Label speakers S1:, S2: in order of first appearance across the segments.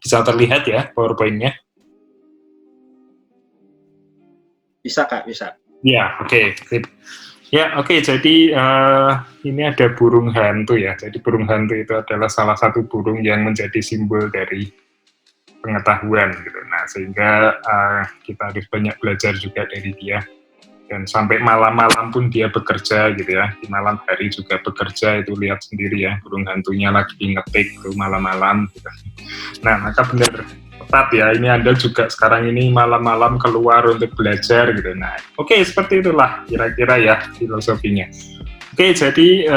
S1: Bisa terlihat ya PowerPoint-nya?
S2: Bisa Kak, bisa.
S1: Ya, oke. Ya, oke. Jadi ini ada burung hantu ya. Jadi burung hantu itu adalah salah satu burung yang menjadi simbol dari pengetahuan gitu. Nah, sehingga kita harus banyak belajar juga dari dia. Dan sampai malam-malam pun dia bekerja gitu ya. Di malam hari juga bekerja, itu lihat sendiri ya. Burung hantunya lagi ngetik tuh malam-malam gitu. Nah, maka benar tepat ya, ini Anda juga sekarang ini malam-malam keluar untuk belajar gitu. Nah, oke, seperti itulah kira-kira ya filosofinya. Oke, jadi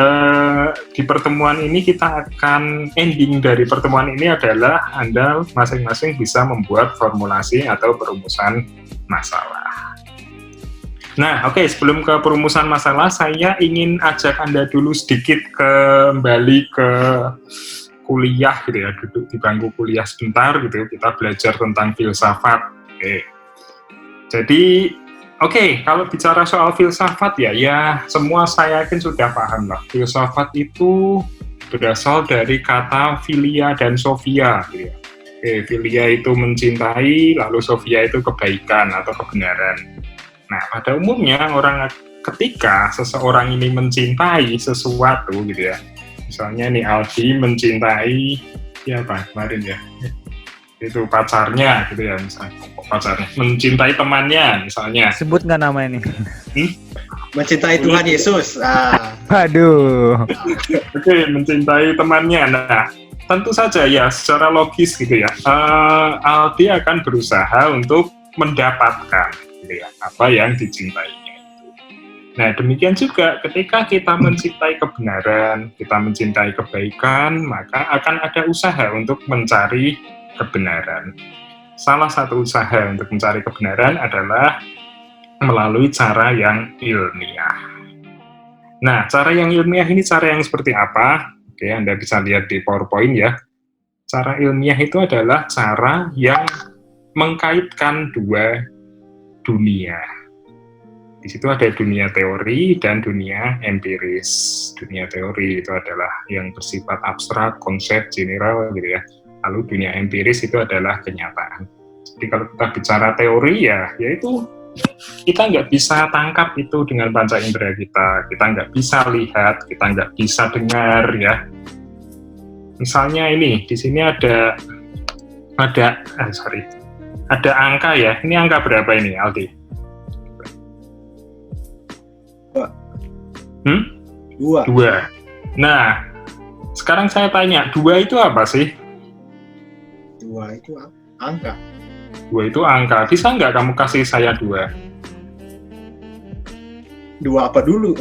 S1: di pertemuan ini kita akan, ending dari pertemuan ini adalah Anda masing-masing bisa membuat formulasi atau perumusan masalah. Nah, oke, sebelum ke perumusan masalah, saya ingin ajak Anda dulu sedikit kembali ke kuliah gitu ya, duduk di bangku kuliah sebentar gitu, kita belajar tentang filsafat. Oke. Jadi, kalau bicara soal filsafat ya semua saya yakin sudah paham lah. Filsafat itu berasal dari kata philia dan sophia gitu ya. Philia itu mencintai, lalu sophia itu kebaikan atau kebenaran. Nah, pada umumnya ketika seseorang ini mencintai sesuatu gitu ya, misalnya nih Aldi mencintai siapa kemarin ya, itu pacarnya gitu ya, misalnya pacarnya mencintai temannya misalnya.
S3: Sebut nggak nama ini?
S2: Mencintai Tuhan Yesus.
S3: Aduh.
S1: Oke, mencintai temannya. Nah, tentu saja ya secara logis gitu ya, Aldi akan berusaha untuk mendapatkan gitu ya, apa yang dicintainya itu. Nah, demikian juga ketika kita mencintai kebenaran, kita mencintai kebaikan, maka akan ada usaha untuk mencari kebenaran. Salah satu usaha untuk mencari kebenaran adalah melalui cara yang ilmiah. Nah, cara yang ilmiah ini cara yang seperti apa? Oke, Anda bisa lihat di PowerPoint ya. Cara ilmiah itu adalah cara yang mengkaitkan dua dunia. Di situ ada dunia teori dan dunia empiris. Dunia teori itu adalah yang bersifat abstrak, konsep, general gitu ya. Lalu dunia empiris itu adalah kenyataan. Jadi kalau kita bicara teori ya itu kita nggak bisa tangkap itu dengan panca indera kita nggak bisa lihat, kita nggak bisa dengar ya. Misalnya ini, di sini ada angka ya. Ini angka berapa ini, Aldi? 2. Nah, sekarang saya tanya, 2 itu apa sih?
S2: 2 itu angka.
S1: 2 itu angka. Bisa nggak kamu kasih saya 2?
S2: 2 apa dulu?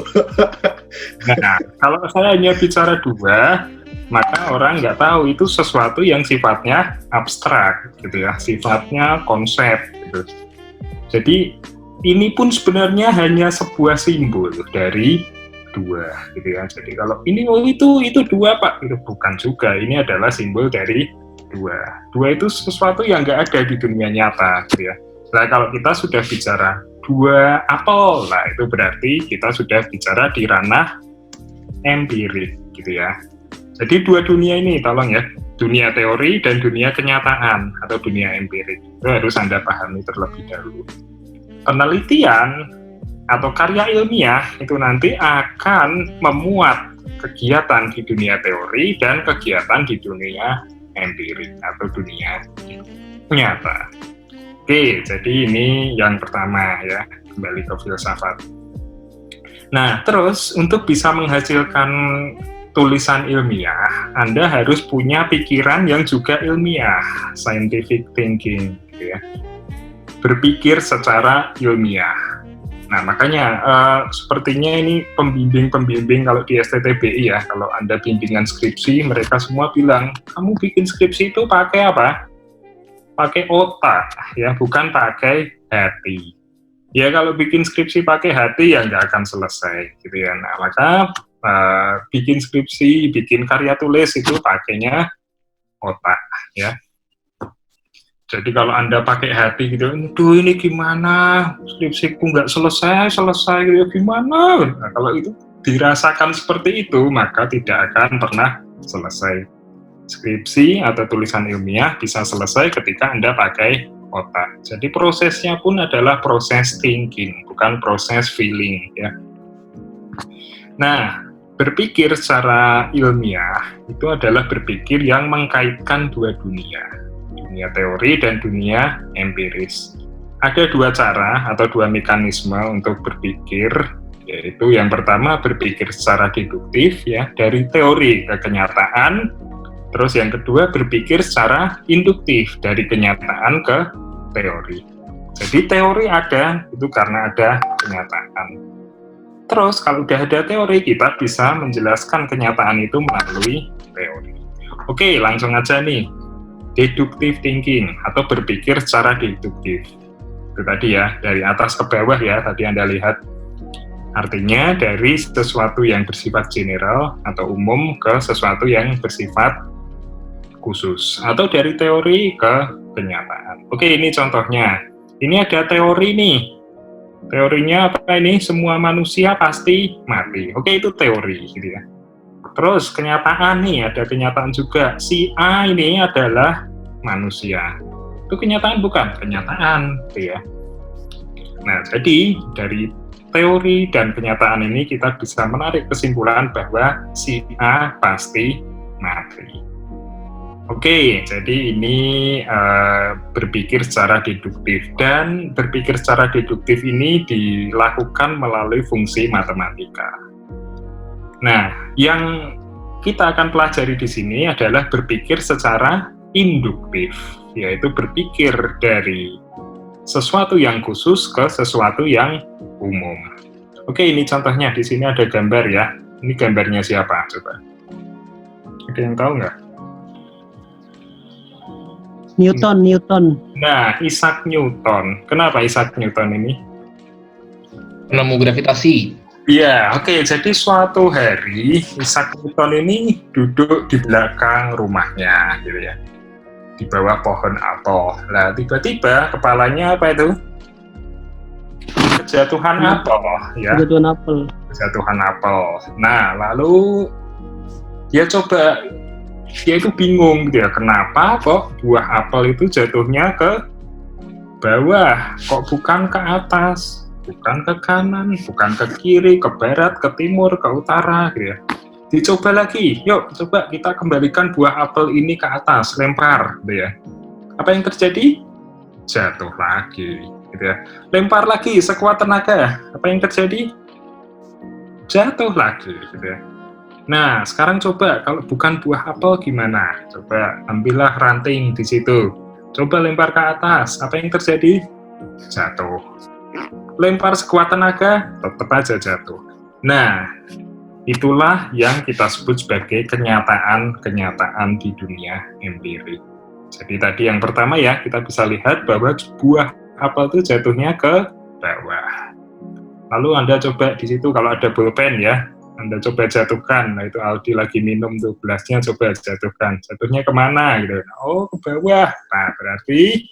S1: Nah, kalau saya hanya bicara 2, maka orang nggak tahu itu sesuatu yang sifatnya abstrak, gitu ya, sifatnya konsep, gitu. Jadi ini pun sebenarnya hanya sebuah simbol dari 2, gitu ya. Jadi kalau ini itu 2 Pak, itu bukan juga. Ini adalah simbol dari 2. 2 itu sesuatu yang nggak ada di dunia nyata, gitu ya. Nah, kalau kita sudah bicara 2 apel, nah itu berarti kita sudah bicara di ranah empirik, gitu ya. Jadi 2 dunia ini, tolong ya, dunia teori dan dunia kenyataan atau dunia empirik. Itu harus Anda pahami terlebih dahulu. Penelitian atau karya ilmiah itu nanti akan memuat kegiatan di dunia teori dan kegiatan di dunia empirik atau dunia nyata. Oke, jadi ini yang pertama ya, kembali ke filsafat. Nah, terus untuk bisa menghasilkan tulisan ilmiah, Anda harus punya pikiran yang juga ilmiah, scientific thinking, gitu ya. Berpikir secara ilmiah. Nah, makanya sepertinya ini pembimbing kalau di STTBI ya, kalau Anda bimbingan skripsi, mereka semua bilang, kamu bikin skripsi itu pakai apa? Pakai otak, ya, bukan pakai hati. Ya, kalau bikin skripsi pakai hati, ya nggak akan selesai, gitu ya. Nah, maka bikin skripsi, bikin karya tulis itu pakainya otak, ya. Jadi kalau Anda pakai hati gitu, aduh ini gimana, skripsiku nggak selesai gitu, gimana? Nah, kalau itu dirasakan seperti itu, maka tidak akan pernah selesai. Skripsi atau tulisan ilmiah bisa selesai ketika Anda pakai otak. Jadi prosesnya pun adalah proses thinking, bukan proses feeling ya. Nah, berpikir secara ilmiah itu adalah berpikir yang mengkaitkan dua dunia teori dan dunia empiris. Ada dua cara atau dua mekanisme untuk berpikir, yaitu yang pertama berpikir secara deduktif ya, dari teori ke kenyataan. Terus yang kedua berpikir secara induktif dari kenyataan ke teori. Jadi teori ada itu karena ada kenyataan. Terus kalau udah ada teori, kita bisa menjelaskan kenyataan itu melalui teori. Oke, langsung aja nih. Deductive thinking atau berpikir secara deduktif. Itu tadi ya, dari atas ke bawah ya, tadi Anda lihat. Artinya dari sesuatu yang bersifat general atau umum ke sesuatu yang bersifat khusus, atau dari teori ke kenyataan. Oke, ini contohnya. Ini ada teori nih. Teorinya apa ini? Semua manusia pasti mati. Oke, itu teori gitu ya. Terus kenyataan nih, ada kenyataan juga. Si A ini adalah manusia. Itu kenyataan bukan? Kenyataan gitu ya. Nah, jadi dari teori dan kenyataan ini kita bisa menarik kesimpulan bahwa si A pasti mati. Oke, jadi ini berpikir secara deduktif, dan berpikir secara deduktif ini dilakukan melalui fungsi matematika. Nah, yang kita akan pelajari di sini adalah berpikir secara induktif, yaitu berpikir dari sesuatu yang khusus ke sesuatu yang umum. Oke, ini contohnya di sini ada gambar ya. Ini gambarnya siapa? Coba. Ada yang tahu nggak?
S4: Newton.
S1: Nah, Isaac Newton. Kenapa Isaac Newton ini?
S5: Penemu gravitasi.
S1: Iya, oke. Jadi suatu hari Isaac Newton ini duduk di belakang rumahnya, gitu ya, di bawah pohon apel. Lah, tiba-tiba kepalanya apa itu? Kejatuhan apel, ya. Kejatuhan apel. Nah, lalu dia itu bingung gitu ya, kenapa kok buah apel itu jatuhnya ke bawah, kok bukan ke atas, bukan ke kanan, bukan ke kiri, ke barat, ke timur, ke utara gitu ya. Dicoba lagi, yuk coba kita kembalikan buah apel ini ke atas, lempar gitu ya. Apa yang terjadi? Jatuh lagi gitu ya. Lempar lagi sekuat tenaga, apa yang terjadi? Jatuh lagi gitu ya. Nah, sekarang coba kalau bukan buah apel gimana? Coba ambillah ranting di situ. Coba lempar ke atas. Apa yang terjadi? Jatuh. Lempar sekuat tenaga, tetap aja jatuh. Nah, itulah yang kita sebut sebagai kenyataan-kenyataan di dunia empirik. Jadi tadi yang pertama ya, kita bisa lihat bahwa buah apel itu jatuhnya ke bawah. Lalu Anda coba di situ kalau ada bolpen ya, Anda coba jatuhkan. Nah, itu Aldi lagi minum tuh gelasnya, coba jatuhkan. Jatuhnya kemana gitu? Oh, ke bawah. Nah, berarti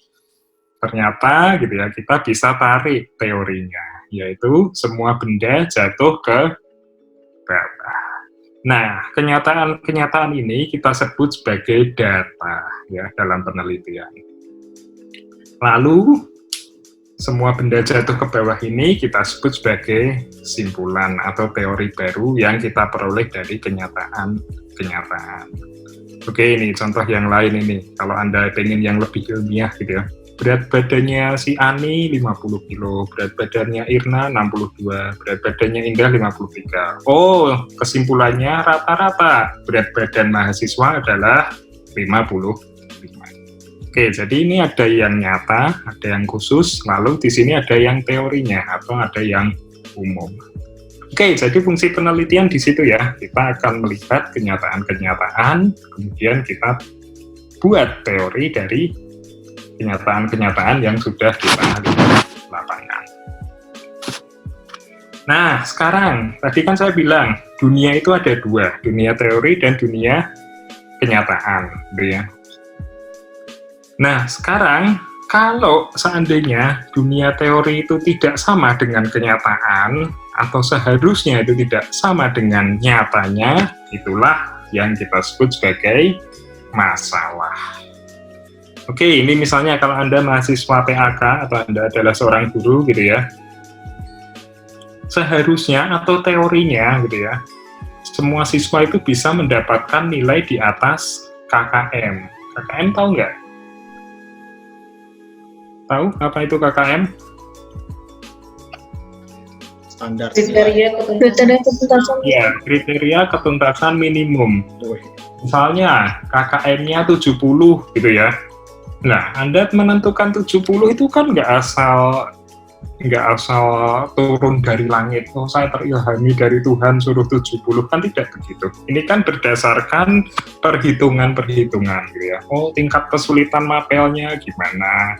S1: ternyata gitu ya, kita bisa tarik teorinya, yaitu semua benda jatuh ke bawah. Nah, kenyataan ini kita sebut sebagai data ya dalam penelitian. Lalu semua benda jatuh ke bawah ini kita sebut sebagai kesimpulan atau teori baru yang kita peroleh dari kenyataan. Oke, ini contoh yang lain ini. Kalau Anda pengen yang lebih ilmiah gitu ya. Berat badannya si Ani 50 kilo, berat badannya Irna 62, berat badannya Indah 53. Oh, kesimpulannya rata-rata berat badan mahasiswa adalah 55. Oke, jadi ini ada yang nyata, ada yang khusus, lalu di sini ada yang teorinya atau ada yang umum. Oke, jadi fungsi penelitian di situ ya, kita akan melihat kenyataan-kenyataan, kemudian kita buat teori dari kenyataan-kenyataan yang sudah kita lihat di lapangan. Nah, sekarang, tadi kan saya bilang, dunia itu ada dua, dunia teori dan dunia kenyataan, gitu ya. Nah, sekarang kalau seandainya dunia teori itu tidak sama dengan kenyataan, atau seharusnya itu tidak sama dengan nyatanya, itulah yang kita sebut sebagai masalah. Oke, ini misalnya kalau Anda mahasiswa PAK atau Anda adalah seorang guru gitu ya. Seharusnya atau teorinya gitu ya, semua siswa itu bisa mendapatkan nilai di atas KKM. KKM tahu nggak? Tahu apa itu KKM?
S2: Standar.
S6: Kriteria ketuntasan.
S1: Ya, kriteria ketuntasan minimum.
S2: Wih,
S1: Misalnya KKM-nya 70 gitu ya. Nah, Anda menentukan 70 itu kan nggak asal turun dari langit. Oh, saya terilhami dari Tuhan suruh 70, kan tidak begitu. Ini kan berdasarkan perhitungan-perhitungan gitu ya. Oh, tingkat kesulitan mapelnya gimana?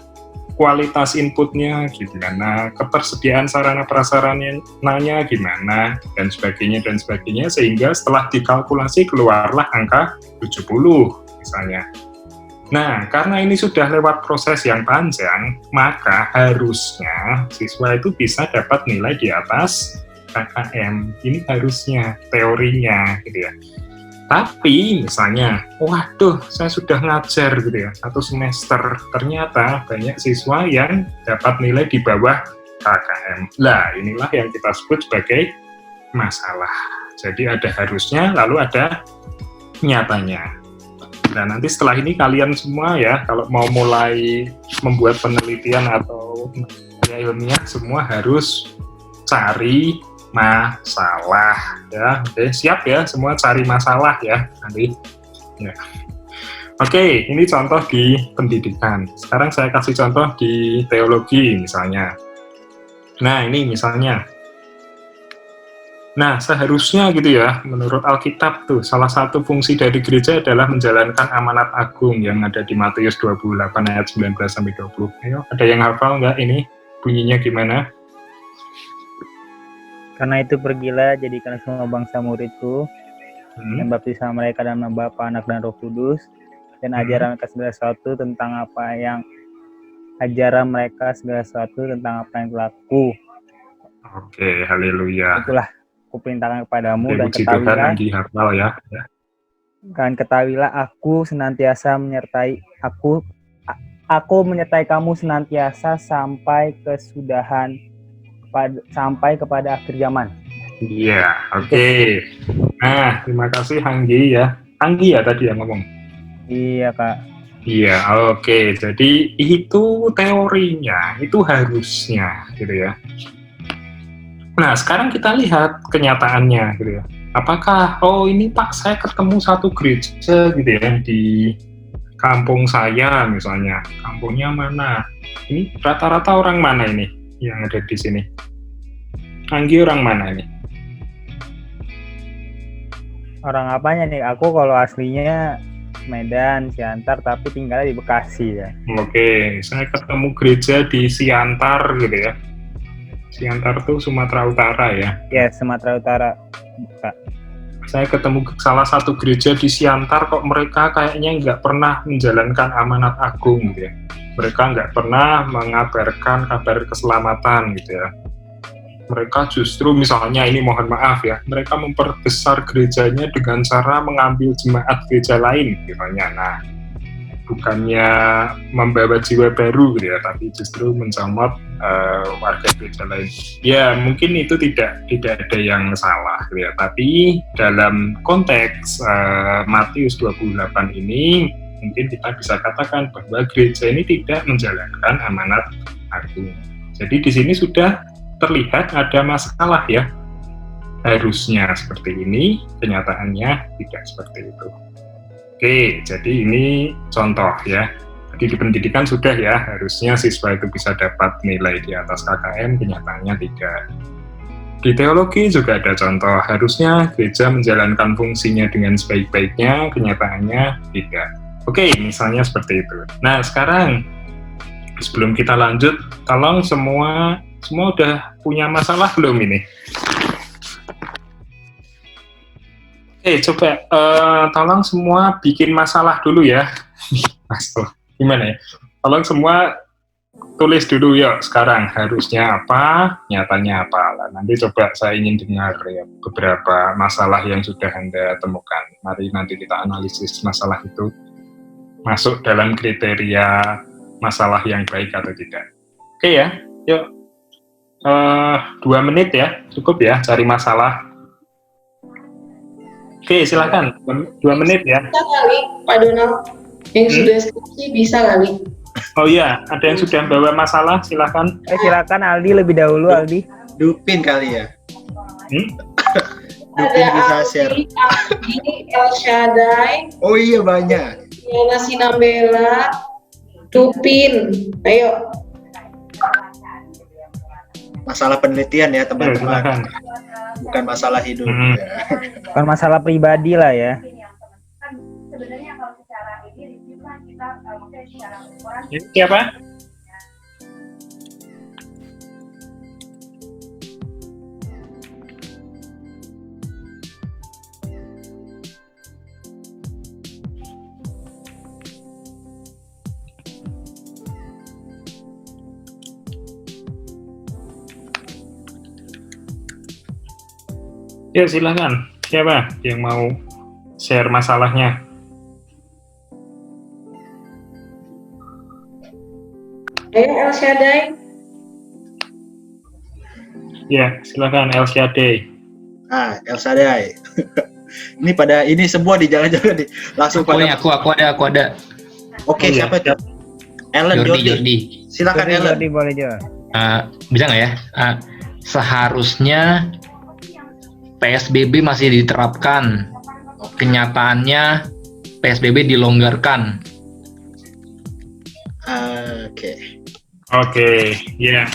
S1: Kualitas inputnya gimana? Ketersediaan sarana prasarananya gimana? Dan sebagainya, sehingga setelah dikalkulasi keluarlah angka 70 misalnya. Nah, karena ini sudah lewat proses yang panjang, maka harusnya siswa itu bisa dapat nilai di atas KKM. Ini harusnya, teorinya gitu ya. Tapi misalnya, waduh, saya sudah ngajar gitu ya, 1 semester, ternyata banyak siswa yang dapat nilai di bawah KKM. Lah, inilah yang kita sebut sebagai masalah. Jadi ada harusnya, lalu ada nyatanya. Nah, nanti setelah ini kalian semua ya, kalau mau mulai membuat penelitian atau karya ilmiah, semua harus cari masalah ya. Oke, siap ya, semua cari masalah ya nanti. Ya. Oke, ini contoh di pendidikan. Sekarang saya kasih contoh di teologi misalnya. Nah, ini misalnya. Nah, seharusnya gitu ya, menurut Alkitab tuh, salah satu fungsi dari gereja adalah menjalankan amanat agung yang ada di Matius 28 ayat 19-20. Ayo, ada yang hafal nggak ini? Bunyinya gimana?
S3: Karena itu pergilah, jadikan semua bangsa muridku, dan baptislah mereka dalam nama Bapa, Anak, dan Roh Kudus, dan ajaran mereka segala sesuatu tentang apa yang berlaku.
S1: Oke, haleluya.
S3: Itulah kuperintahkan kepadamu.
S1: Oke,
S3: Dan
S1: puji Tuhan,
S3: ketahuilah,
S1: Anggi hafal ya.
S3: dan ketahuilah aku senantiasa menyertai aku menyertai kamu senantiasa sampai kepada akhir zaman.
S1: Iya, oke. Nah, terima kasih Anggi ya. Anggi ya tadi yang ngomong.
S3: Iya, Kak.
S1: Iya, oke. Jadi itu teorinya, itu harusnya gitu ya. Nah, sekarang kita lihat kenyataannya gitu ya. Apakah, oh ini Pak, saya ketemu satu gereja gitu ya di kampung saya misalnya. Kampungnya mana? Ini rata-rata orang mana ini yang ada di sini? Anggi orang mana ini?
S3: Orang apanya nih? Aku kalau aslinya Medan, Siantar, tapi tinggalnya di Bekasi ya.
S1: Oke, saya ketemu gereja di Siantar gitu ya. Siantar tuh Sumatera Utara ya.
S3: Ya, Sumatera Utara, Kak.
S1: Saya ketemu salah satu gereja di Siantar, kok mereka kayaknya nggak pernah menjalankan amanat agung gitu ya. Mereka nggak pernah mengabarkan kabar keselamatan gitu ya. Mereka justru misalnya, ini mohon maaf ya, mereka memperbesar gerejanya dengan cara mengambil jemaat gereja lain misalnya. Nah, bukannya membawa jiwa baru gitu ya, tapi justru mencomot warga gereja lain. Ya, mungkin itu tidak ada yang salah gitu ya, tapi dalam konteks Matius 28 ini mungkin kita bisa katakan bahwa gereja ini tidak menjalankan amanat agung. Jadi di sini sudah terlihat ada masalah ya. Harusnya seperti ini, kenyataannya tidak seperti itu. Oke, jadi ini contoh ya. Jadi di pendidikan sudah ya, harusnya siswa itu bisa dapat nilai di atas KKM, kenyataannya tidak. Di teologi juga ada contoh, harusnya gereja menjalankan fungsinya dengan sebaik-baiknya, kenyataannya tidak. Oke, misalnya seperti itu. Nah, sekarang sebelum kita lanjut, tolong semua udah punya masalah belum ini? Oke, coba tolong semua bikin masalah dulu ya. Masalah gimana ya? Tolong semua tulis dulu ya sekarang, harusnya apa, nyatanya apa. Lah, nanti coba saya ingin dengar ya beberapa masalah yang sudah Anda temukan. Mari nanti kita analisis masalah itu. masuk dalam kriteria masalah yang baik atau tidak. Oke ya, yuk 2 menit ya, cukup ya cari masalah. Oke, silakan 2 menit ya.
S6: Bisa kali, Pak Donald. Yang sudah skripsi bisa kali.
S1: Oh iya, ada yang sudah bawa masalah, silakan.
S3: Silakan Aldi lebih dahulu, Aldi.
S2: Dupin kali ya.
S1: Hmm?
S2: Dupin bisa share.
S6: Aldi, El Shaddai,
S2: Oh iya banyak.
S6: Yana Sinambela, Dupin. Ayo.
S2: Masalah penelitian ya
S1: Ayo,
S2: teman-teman.
S1: silakan.
S2: Bukan masalah hidup.
S1: Hmm.
S2: Ya.
S3: Bukan masalah pribadi lah ya.
S7: Sebenarnya kalau secara ini review kan kita maksudnya secara ukuran
S1: Ini siapa? Ya silakan. Siapa yang mau share masalahnya?
S6: Ayo El Shaddai.
S1: Ya, silakan El Shaddai.
S2: El Shaddai. Ini pada ini semua di jangan-jangan nih langsung
S5: Aku nih,
S2: pada.
S5: aku ada.
S2: Oke,
S1: Oh, iya.
S2: siapa itu? Ellen Jordi.
S5: Jordi.
S2: Silakan
S3: Jordi,
S2: Ellen.
S3: Jordi, boleh Jo.
S5: Bisa nggak ya? Seharusnya PSBB masih diterapkan. Kenyataannya PSBB dilonggarkan.
S2: Oke.
S1: Oke, ya.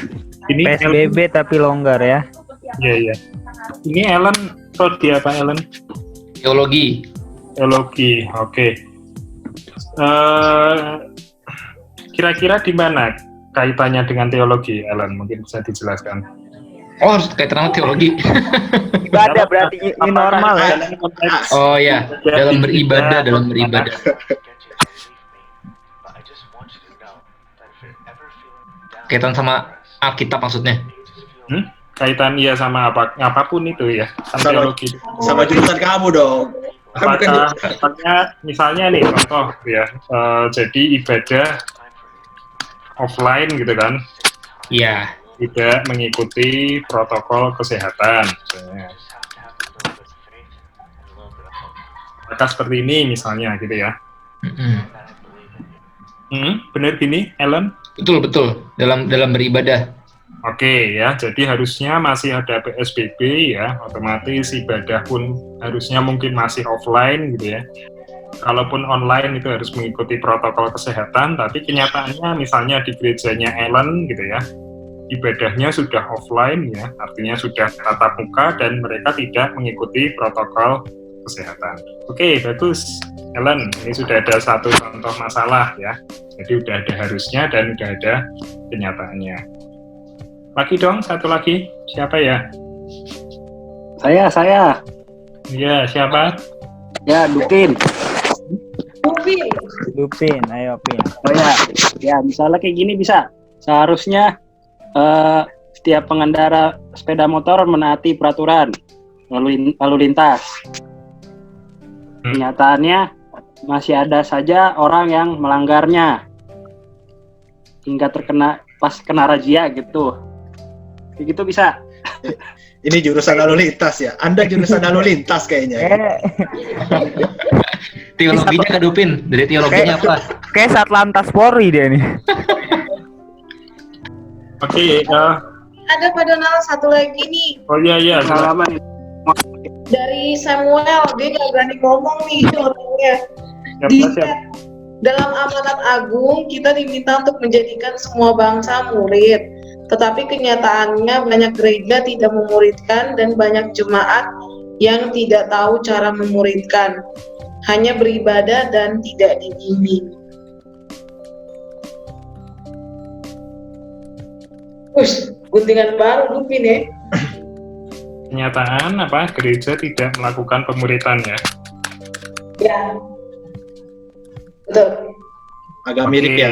S1: Ini
S3: PSBB tapi longgar ya.
S1: Iya. Ini Ellen prodi apa Ellen?
S5: Teologi.
S1: Teologi. Oke. Kira-kira di mana kaitannya dengan teologi, Ellen? Mungkin bisa dijelaskan.
S5: Oh, kaitan sama teologi.
S3: Ibadah berarti ini normal ya.
S5: Oh ya, dalam beribadah. Kaitan sama Alkitab maksudnya.
S1: Kaitan iya sama apapun itu ya, sama teologi.
S2: Sama jurusan kamu dong.
S1: Apakah misalnya nih contoh ya, jadi ibadah offline gitu kan,
S5: Iya.
S1: tidak mengikuti protokol kesehatan. Misalnya. Maka seperti ini misalnya gitu ya. Benar gini, Ellen?
S5: Betul. Dalam beribadah.
S1: Oke ya, jadi harusnya masih ada PSBB ya, otomatis ibadah pun harusnya mungkin masih offline gitu ya. Kalaupun online itu harus mengikuti protokol kesehatan, tapi kenyataannya misalnya di gerejanya Ellen gitu ya, ibadahnya sudah offline ya, artinya sudah tatap muka dan mereka tidak mengikuti protokol kesehatan. Oke, bagus. Ellen, ini sudah ada satu contoh masalah ya. Jadi udah ada harusnya dan udah ada kenyataannya. Lagi dong, satu lagi. Siapa ya?
S4: Saya.
S1: Iya, siapa?
S4: Ya, Dupin.
S3: Dupin, ayo Pin.
S4: Oh ya, misalnya kayak gini bisa. Seharusnya setiap pengendara sepeda motor menaati peraturan lalu lintas. Kenyataannya masih ada saja orang yang melanggarnya hingga pas kena razia gitu. Kayak gitu bisa.
S2: Ini jurusan lalu lintas ya. Anda jurusan lalu lintas kayaknya.
S5: Teologinya Kak Dupin. Dari teologinya apa?
S3: Kayak Satlantas Polri dia nih.
S1: Oke,
S6: Ada Pak Donald satu lagi nih.
S1: oh iya,
S4: Pengalaman
S6: Dari Samuel, dia nggak berani ngomong nih orangnya.
S1: siapa?
S6: Dalam amanat agung, kita diminta untuk menjadikan semua bangsa murid. Tetapi kenyataannya banyak gereja tidak memuridkan dan banyak jemaat yang tidak tahu cara memuridkan. Hanya beribadah dan tidak dibimbing. Guntingan baru Dupin ya.
S1: Kenyataan apa? Gereja tidak melakukan pemuritan ya.
S6: Ya. Betul.
S2: Agak mirip ya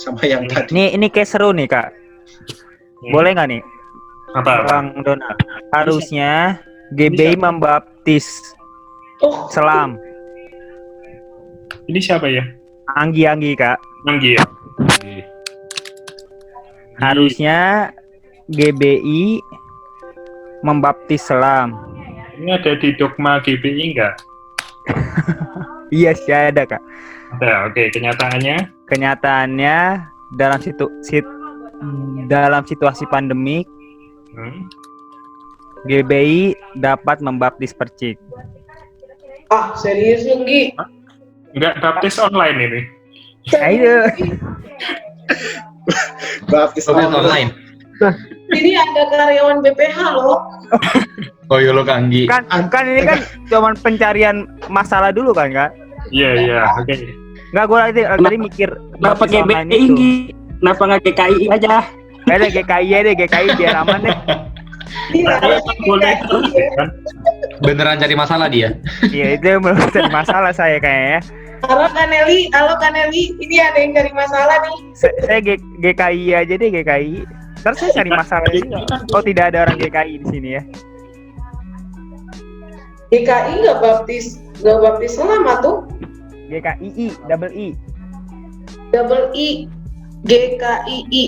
S2: sama yang tadi.
S3: Ini kayak seru nih Kak. Boleh nggak nih?
S1: Apa?
S3: Bang Donald. Harusnya GBI membaptis
S6: Oh,
S3: selam.
S1: Ini siapa ya?
S3: Anggi Kak.
S1: Anggi ya.
S3: Harusnya GBI membaptis selam.
S1: Ini ada di dogma GBI enggak?
S3: Iya sih ada Kak.
S1: Ada, oke.
S3: Kenyataannya dalam situasi pandemik GBI dapat membaptis percik.
S6: Ah, serius lu, Gi?
S1: Enggak baptis online ini.
S3: Ayo.
S2: Baptis
S5: Online.
S6: Ini ada karyawan BPH loh.
S5: Oh iya lo Kanggi.
S3: Kan ini kan cuman pencarian masalah dulu kan Kak?
S1: Iya, oke.
S3: Enggak, gue tadi mikir
S4: Kenapa
S3: baptis online
S4: GBI?
S3: itu.
S4: Kenapa nggak GKI aja?
S3: Ada GKI biar aman deh.
S6: Iya,
S1: Boleh kan?
S5: Beneran cari masalah dia.
S3: Iya, itu yang menjadi masalah saya kayaknya.
S6: halo Kaneli, ini ada yang cari masalah nih.
S3: Saya GKI aja deh, GKI. Terus saya cari masalah juga. Oh, tidak ada orang GKI di sini ya.
S6: GKI nggak baptis selama tuh.
S3: GKII,
S6: Double I, GKII.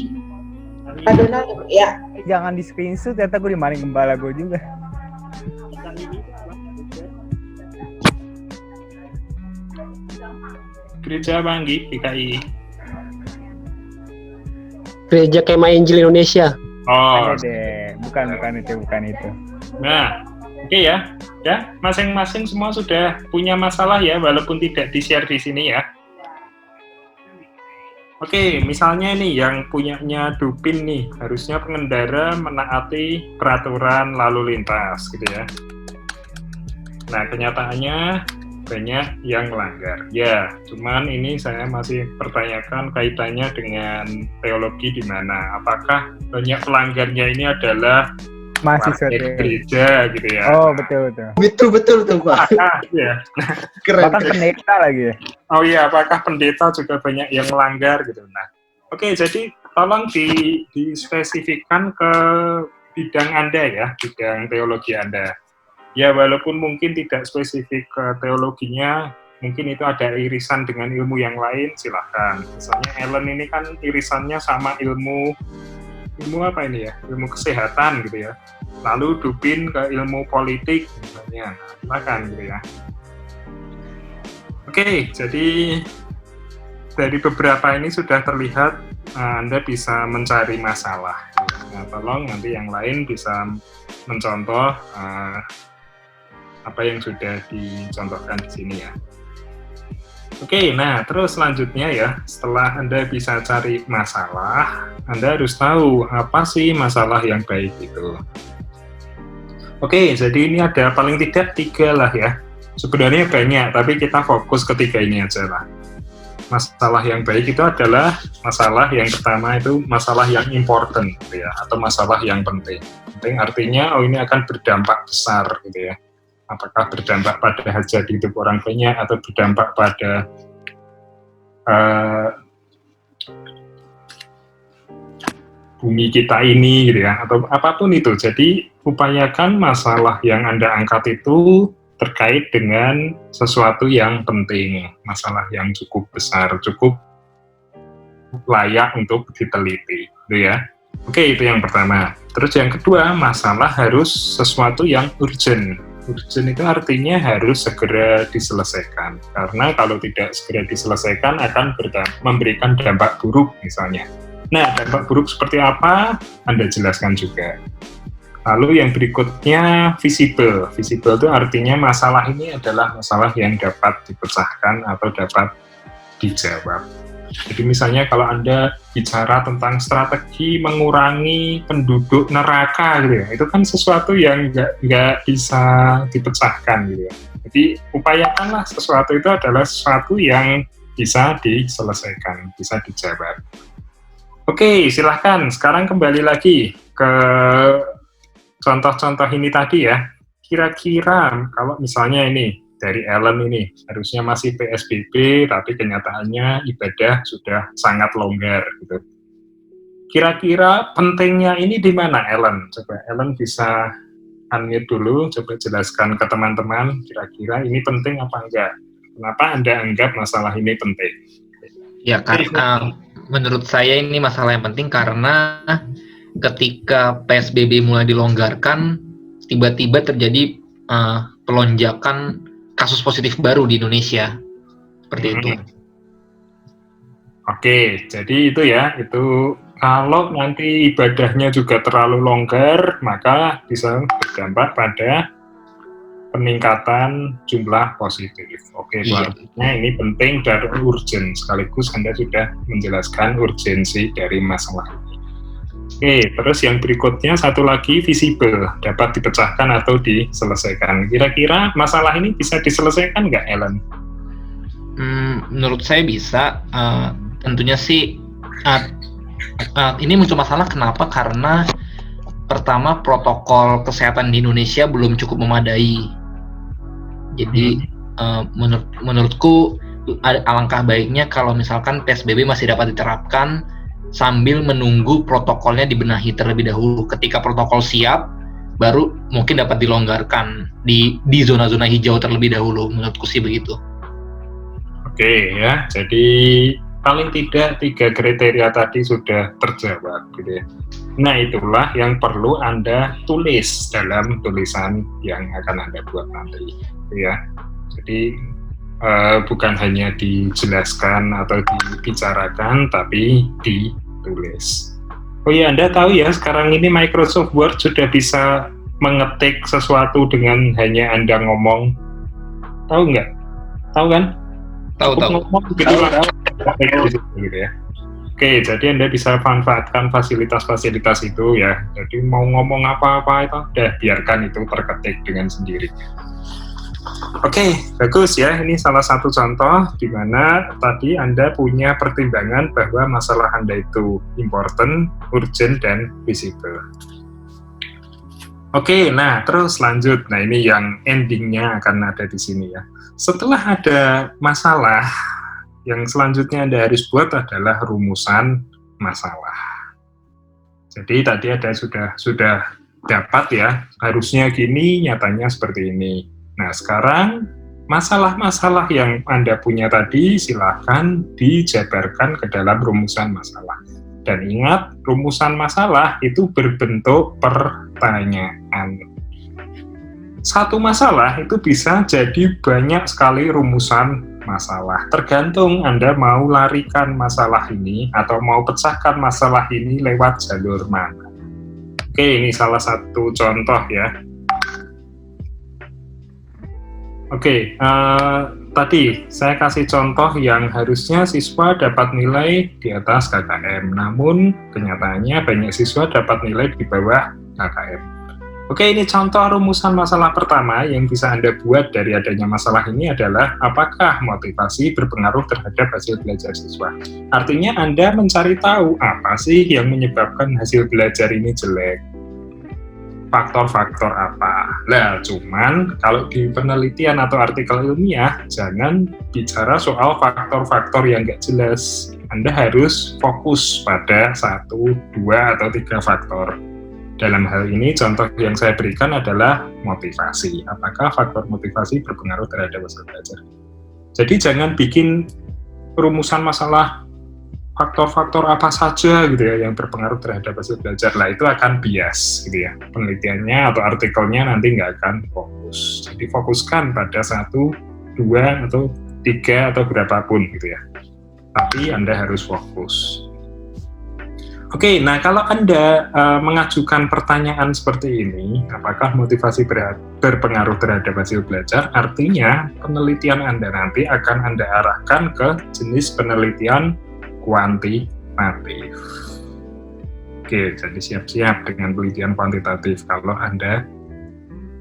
S6: Ada nama ya.
S3: Jangan di screenshot, ternyata gue dimarahin gembala gue juga.
S1: Gereja apa Anggi? GKI.
S8: Gereja Kemah Injil Indonesia.
S1: Oh,
S3: Ada deh. Bukan itu.
S1: nah, oke ya. Ya, masing-masing semua sudah punya masalah ya, walaupun tidak di-share di sini ya. Oke, misalnya nih yang punyanya Dupin nih, harusnya pengendara menaati peraturan lalu lintas gitu ya. Nah, kenyataannya banyak yang melanggar. Ya, cuman ini saya masih pertanyakan kaitannya dengan teologi di mana. Apakah banyak pelanggarnya ini adalah
S3: Mahasiswa
S1: warga gereja gitu ya?
S3: Oh, betul.
S2: Betul tuh Pak.
S1: Ya.
S2: Keren.
S3: Bahkan pendeta lagi ya.
S1: Oh iya, apakah pendeta juga banyak yang melanggar gitu? Nah, oke, jadi tolong dispesifikkan ke bidang Anda ya, bidang teologi Anda. Ya, walaupun mungkin tidak spesifik ke teologinya, mungkin itu ada irisan dengan ilmu yang lain, silahkan. Misalnya Ellen ini kan irisannya sama ilmu apa ini ya? Ilmu kesehatan gitu ya. Lalu Dupin ke ilmu politik misalnya. Nah, silakan gitu ya. Oke, jadi dari beberapa ini sudah terlihat Anda bisa mencari masalah. Nah, tolong nanti yang lain bisa mencontoh apa yang sudah dicontohkan di sini ya. Oke, nah terus selanjutnya ya, setelah Anda bisa cari masalah, Anda harus tahu apa sih masalah yang baik itu. Oke, jadi ini ada paling tidak 3 lah ya. Sebenarnya banyak, tapi kita fokus ke 3 ini aja lah. Masalah yang baik itu adalah masalah yang pertama itu masalah yang important gitu ya, atau masalah yang penting. Penting artinya, ini akan berdampak besar gitu ya. Apakah berdampak pada hajat hidup orang banyak atau berdampak pada bumi kita ini gitu ya, atau apapun itu. Jadi upayakan masalah yang Anda angkat itu terkait dengan sesuatu yang penting, masalah yang cukup besar, cukup layak untuk diteliti gitu ya. Oke, itu yang pertama. Terus yang kedua, masalah harus sesuatu yang urgent. Urgent itu artinya harus segera diselesaikan, karena kalau tidak segera diselesaikan akan memberikan dampak buruk misalnya. Nah, dampak buruk seperti apa? Anda jelaskan juga. Lalu yang berikutnya visible. Visible itu artinya masalah ini adalah masalah yang dapat dipecahkan atau dapat dijawab. Jadi misalnya kalau Anda bicara tentang strategi mengurangi penduduk neraka gitu ya, itu kan sesuatu yang nggak bisa dipecahkan gitu ya. Jadi upayakanlah sesuatu itu adalah sesuatu yang bisa diselesaikan, bisa dijawab. Oke, silahkan sekarang kembali lagi ke contoh-contoh ini tadi ya. Kira-kira kalau misalnya ini dari Ellen ini harusnya masih PSBB, tapi kenyataannya ibadah sudah sangat longgar gitu. Kira-kira pentingnya ini di mana Ellen? Coba Ellen bisa unmute dulu, coba jelaskan ke teman-teman kira-kira ini penting apa enggak? Kenapa Anda anggap masalah ini penting?
S5: Ya, karena menurut saya ini masalah yang penting karena ketika PSBB mulai dilonggarkan, tiba-tiba terjadi pelonjakan kasus positif baru di Indonesia. Seperti itu.
S1: Oke, jadi itu ya, itu kalau nanti ibadahnya juga terlalu longgar, maka bisa berdampak pada peningkatan jumlah positif. Oke,
S5: Iya.
S1: artinya ini penting dan urgent. Sekaligus Anda sudah menjelaskan urgensi dari masalah ini. Oke, terus yang berikutnya satu lagi visible, dapat dipecahkan atau diselesaikan. Kira-kira masalah ini bisa diselesaikan nggak, Ellen?
S5: Menurut saya bisa. Tentunya sih ini muncul masalah kenapa? Karena pertama protokol kesehatan di Indonesia belum cukup memadai. Jadi menurutku alangkah baiknya kalau misalkan PSBB masih dapat diterapkan sambil menunggu protokolnya dibenahi terlebih dahulu. Ketika protokol siap, baru mungkin dapat dilonggarkan di zona-zona hijau terlebih dahulu. Menurutku sih begitu.
S1: Oke ya, jadi paling tidak 3 kriteria tadi sudah terjawab gitu ya. Nah itulah yang perlu Anda tulis dalam tulisan yang akan Anda buat nanti ya. Jadi bukan hanya dijelaskan atau dibicarakan, tapi ditulis. Oh iya, Anda tahu ya sekarang ini Microsoft Word sudah bisa mengetik sesuatu dengan hanya Anda ngomong. Tahu nggak? Tahu kan?
S5: Tahu.
S1: Ngomong gitu lah. Gitu ya. Oke, jadi Anda bisa manfaatkan fasilitas-fasilitas itu ya. Jadi mau ngomong apa-apa itu, udah biarkan itu terketik dengan sendirinya. Oke, bagus ya. Ini salah satu contoh di mana tadi Anda punya pertimbangan bahwa masalah Anda itu important, urgent, dan visible. Oke, nah terus lanjut. Nah ini yang endingnya akan ada di sini ya. Setelah ada masalah, yang selanjutnya Anda harus buat adalah rumusan masalah. Jadi tadi ada sudah dapat ya, harusnya gini, nyatanya seperti ini. Nah sekarang masalah-masalah yang Anda punya tadi silahkan dijabarkan ke dalam rumusan masalah. Dan ingat, rumusan masalah itu berbentuk pertanyaan. Satu masalah itu bisa jadi banyak sekali rumusan masalah. Tergantung Anda mau larikan masalah ini atau mau pecahkan masalah ini lewat jalur mana. Oke, ini salah satu contoh ya. Oke, tadi saya kasih contoh yang harusnya siswa dapat nilai di atas KKM, namun kenyataannya banyak siswa dapat nilai di bawah KKM. Oke, ini contoh rumusan masalah pertama yang bisa Anda buat dari adanya masalah ini adalah apakah motivasi berpengaruh terhadap hasil belajar siswa. Artinya Anda mencari tahu apa sih yang menyebabkan hasil belajar ini jelek. Faktor-faktor apa. Nah, cuman kalau di penelitian atau artikel ilmiah, jangan bicara soal faktor-faktor yang nggak jelas. Anda harus fokus pada 1, 2, atau 3 faktor. Dalam hal ini, contoh yang saya berikan adalah motivasi. Apakah faktor motivasi berpengaruh terhadap hasil belajar? Jadi jangan bikin rumusan masalah faktor-faktor apa saja gitu ya yang berpengaruh terhadap hasil belajar. Lah itu akan bias gitu ya. Penelitiannya atau artikelnya nanti nggak akan fokus. Jadi fokuskan pada 1, 2, atau 3 atau berapapun gitu ya. Tapi Anda harus fokus. Oke, nah kalau Anda mengajukan pertanyaan seperti ini, apakah motivasi berpengaruh terhadap hasil belajar? Artinya penelitian Anda nanti akan Anda arahkan ke jenis penelitian kuantitatif. Oke, jadi siap-siap dengan penelitian kuantitatif. Kalau Anda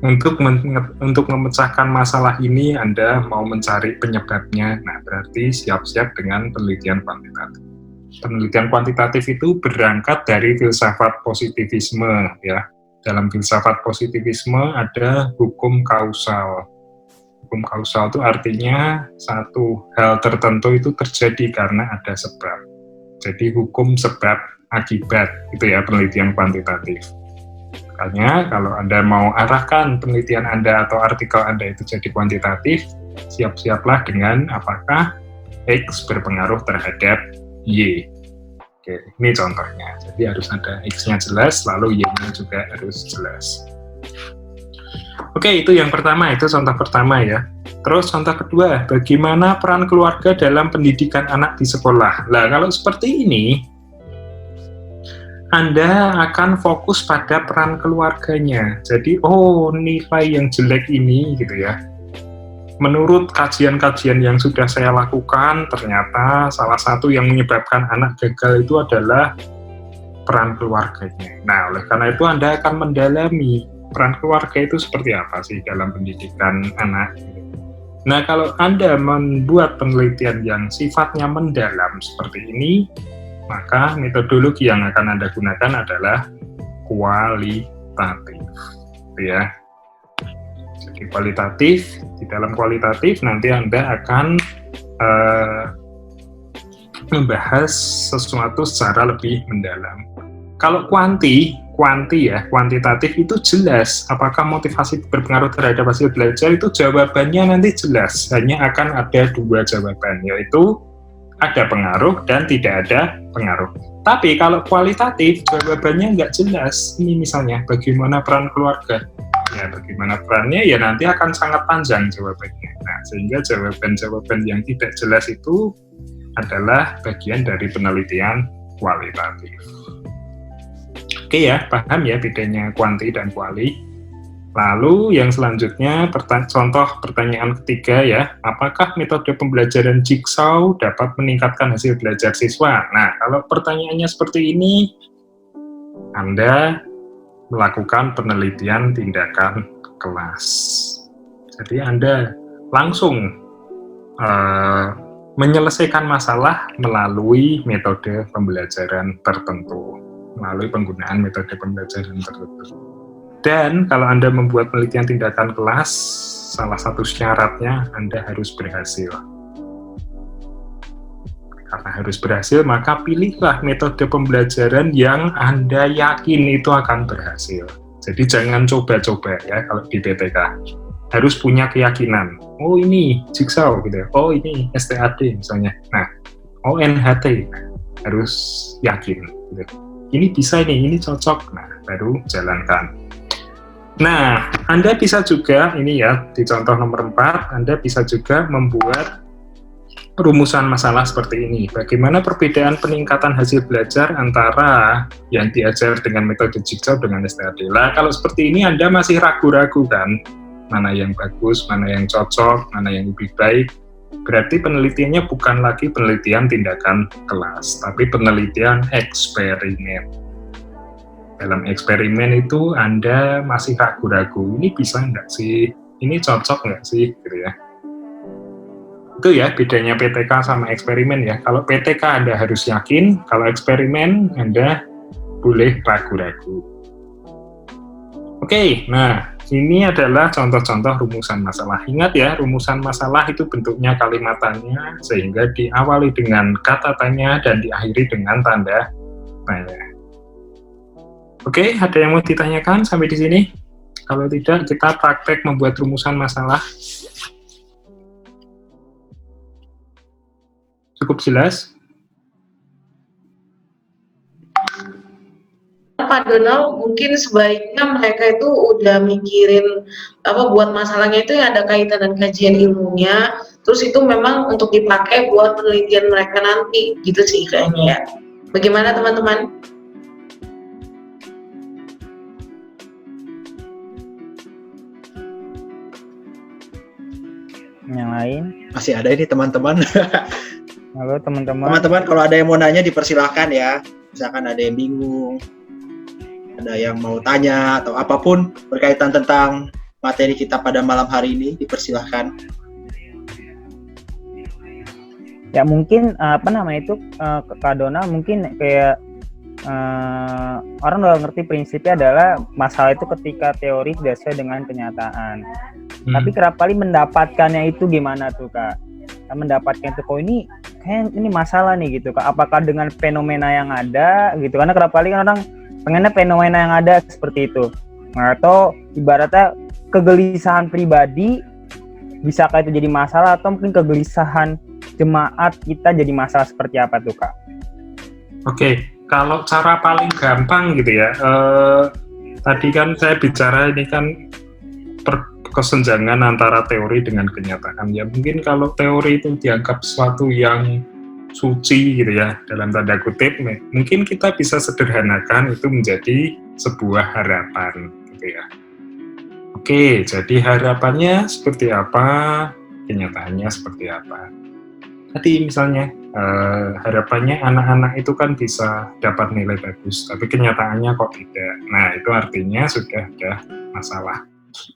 S1: untuk memecahkan masalah ini, Anda mau mencari penyebabnya, nah berarti siap-siap dengan penelitian kuantitatif. Penelitian kuantitatif itu berangkat dari filsafat positivisme ya. Dalam filsafat positivisme ada hukum kausal. Hukum kausal itu artinya satu hal tertentu itu terjadi karena ada sebab. Jadi hukum sebab akibat itu ya penelitian kuantitatif. Makanya kalau Anda mau arahkan penelitian Anda atau artikel Anda itu jadi kuantitatif, siap-siaplah dengan apakah X berpengaruh terhadap Y. Oke, ini contohnya. Jadi harus ada X-nya jelas, lalu Y-nya juga harus jelas. Oke, itu yang pertama, itu contoh pertama ya. Terus contoh kedua, bagaimana peran keluarga dalam pendidikan anak di sekolah? Nah, kalau seperti ini, Anda akan fokus pada peran keluarganya. Jadi, nilai yang jelek ini gitu ya. Menurut kajian-kajian yang sudah saya lakukan, ternyata salah satu yang menyebabkan anak gagal itu adalah peran keluarganya. Nah, oleh karena itu Anda akan mendalami peran keluarga itu seperti apa sih dalam pendidikan anak. Nah, kalau Anda membuat penelitian yang sifatnya mendalam seperti ini, maka metodologi yang akan Anda gunakan adalah kualitatif. Ya. Jadi kualitatif, di dalam kualitatif nanti Anda akan membahas sesuatu secara lebih mendalam. Kalau kuantitatif itu jelas, apakah motivasi berpengaruh terhadap hasil belajar, itu jawabannya nanti jelas, hanya akan ada 2 jawaban, yaitu ada pengaruh dan tidak ada pengaruh. Tapi kalau kualitatif, jawabannya nggak jelas. Ini misalnya, bagaimana peran keluarga? Ya, bagaimana perannya, ya nanti akan sangat panjang jawabannya. Nah, sehingga jawaban-jawaban yang tidak jelas itu adalah bagian dari penelitian kualitatif. Oke ya, paham ya bedanya kuanti dan kuali. Lalu yang selanjutnya, contoh pertanyaan ketiga ya, apakah metode pembelajaran jigsaw dapat meningkatkan hasil belajar siswa? Nah, kalau pertanyaannya seperti ini, Anda melakukan penelitian tindakan kelas. Jadi Anda langsung menyelesaikan masalah melalui metode pembelajaran tertentu, melalui penggunaan metode pembelajaran tertentu. Dan kalau Anda membuat penelitian tindakan kelas, salah satu syaratnya Anda harus berhasil. Karena harus berhasil, maka pilihlah metode pembelajaran yang Anda yakin itu akan berhasil. Jadi jangan coba-coba ya kalau di PTK. Harus punya keyakinan. Oh ini jigsaw gitu ya. Oh ini STAD misalnya. Nah, NHT harus yakin gitu. Ini bisa ini cocok. Nah, baru jalankan. Nah, Anda bisa juga, ini ya, di contoh nomor 4, Anda bisa juga membuat rumusan masalah seperti ini. Bagaimana perbedaan peningkatan hasil belajar antara yang diajar dengan metode jigsaw dengan STAD? Lah, kalau seperti ini Anda masih ragu-ragu kan? Mana yang bagus, mana yang cocok, mana yang lebih baik. Berarti penelitiannya bukan lagi penelitian tindakan kelas, tapi penelitian eksperimen. Dalam eksperimen itu Anda masih ragu-ragu, ini bisa nggak sih? Ini cocok nggak sih? Gitu ya. Itu ya bedanya PTK sama eksperimen ya. Kalau PTK Anda harus yakin, kalau eksperimen Anda boleh ragu-ragu. Oke, nah ini adalah contoh-contoh rumusan masalah. Ingat ya, rumusan masalah itu bentuknya kalimat tanya, sehingga diawali dengan kata tanya dan diakhiri dengan tanda tanya. Oke, ada yang mau ditanyakan sampai di sini? Kalau tidak, kita praktek membuat rumusan masalah. Cukup jelas?
S6: Pak Donald, mungkin sebaiknya mereka itu udah mikirin buat masalahnya itu yang ada kaitan dan kajian ilmunya, terus itu memang untuk dipakai buat penelitian mereka nanti, gitu sih kayaknya ya. Bagaimana teman-teman?
S3: Yang lain?
S2: Masih ada ini teman-teman.
S3: Halo teman-teman.
S2: Teman-teman, kalau ada yang mau nanya dipersilahkan ya. Misalkan ada yang bingung, ada yang mau tanya atau apapun berkaitan tentang materi kita pada malam hari ini, dipersilahkan.
S3: Ya mungkin Kak Dona mungkin kayak orang udah ngerti prinsipnya adalah masalah itu ketika teori tidak sesuai dengan kenyataan. Tapi kerap kali mendapatkannya itu gimana tuh Kak? Mendapatkan itu kok ini kayak ini masalah nih gitu Kak. Apakah dengan fenomena yang ada gitu? Karena kerap kali kan orang pengennya fenomena yang ada seperti itu. Atau ibaratnya kegelisahan pribadi bisakah itu jadi masalah, atau mungkin kegelisahan jemaat kita jadi masalah seperti apa tuh Kak?
S1: Oke, kalau cara paling gampang gitu ya, tadi kan saya bicara ini kan kesenjangan antara teori dengan kenyataan. Ya mungkin kalau teori itu dianggap sesuatu yang suci gitu ya, dalam tanda kutip, mungkin kita bisa sederhanakan itu menjadi sebuah harapan gitu ya. Oke, jadi harapannya seperti apa, kenyataannya seperti apa. Tadi misalnya harapannya anak-anak itu kan bisa dapat nilai bagus, tapi kenyataannya kok tidak. Nah, itu artinya sudah ada masalah.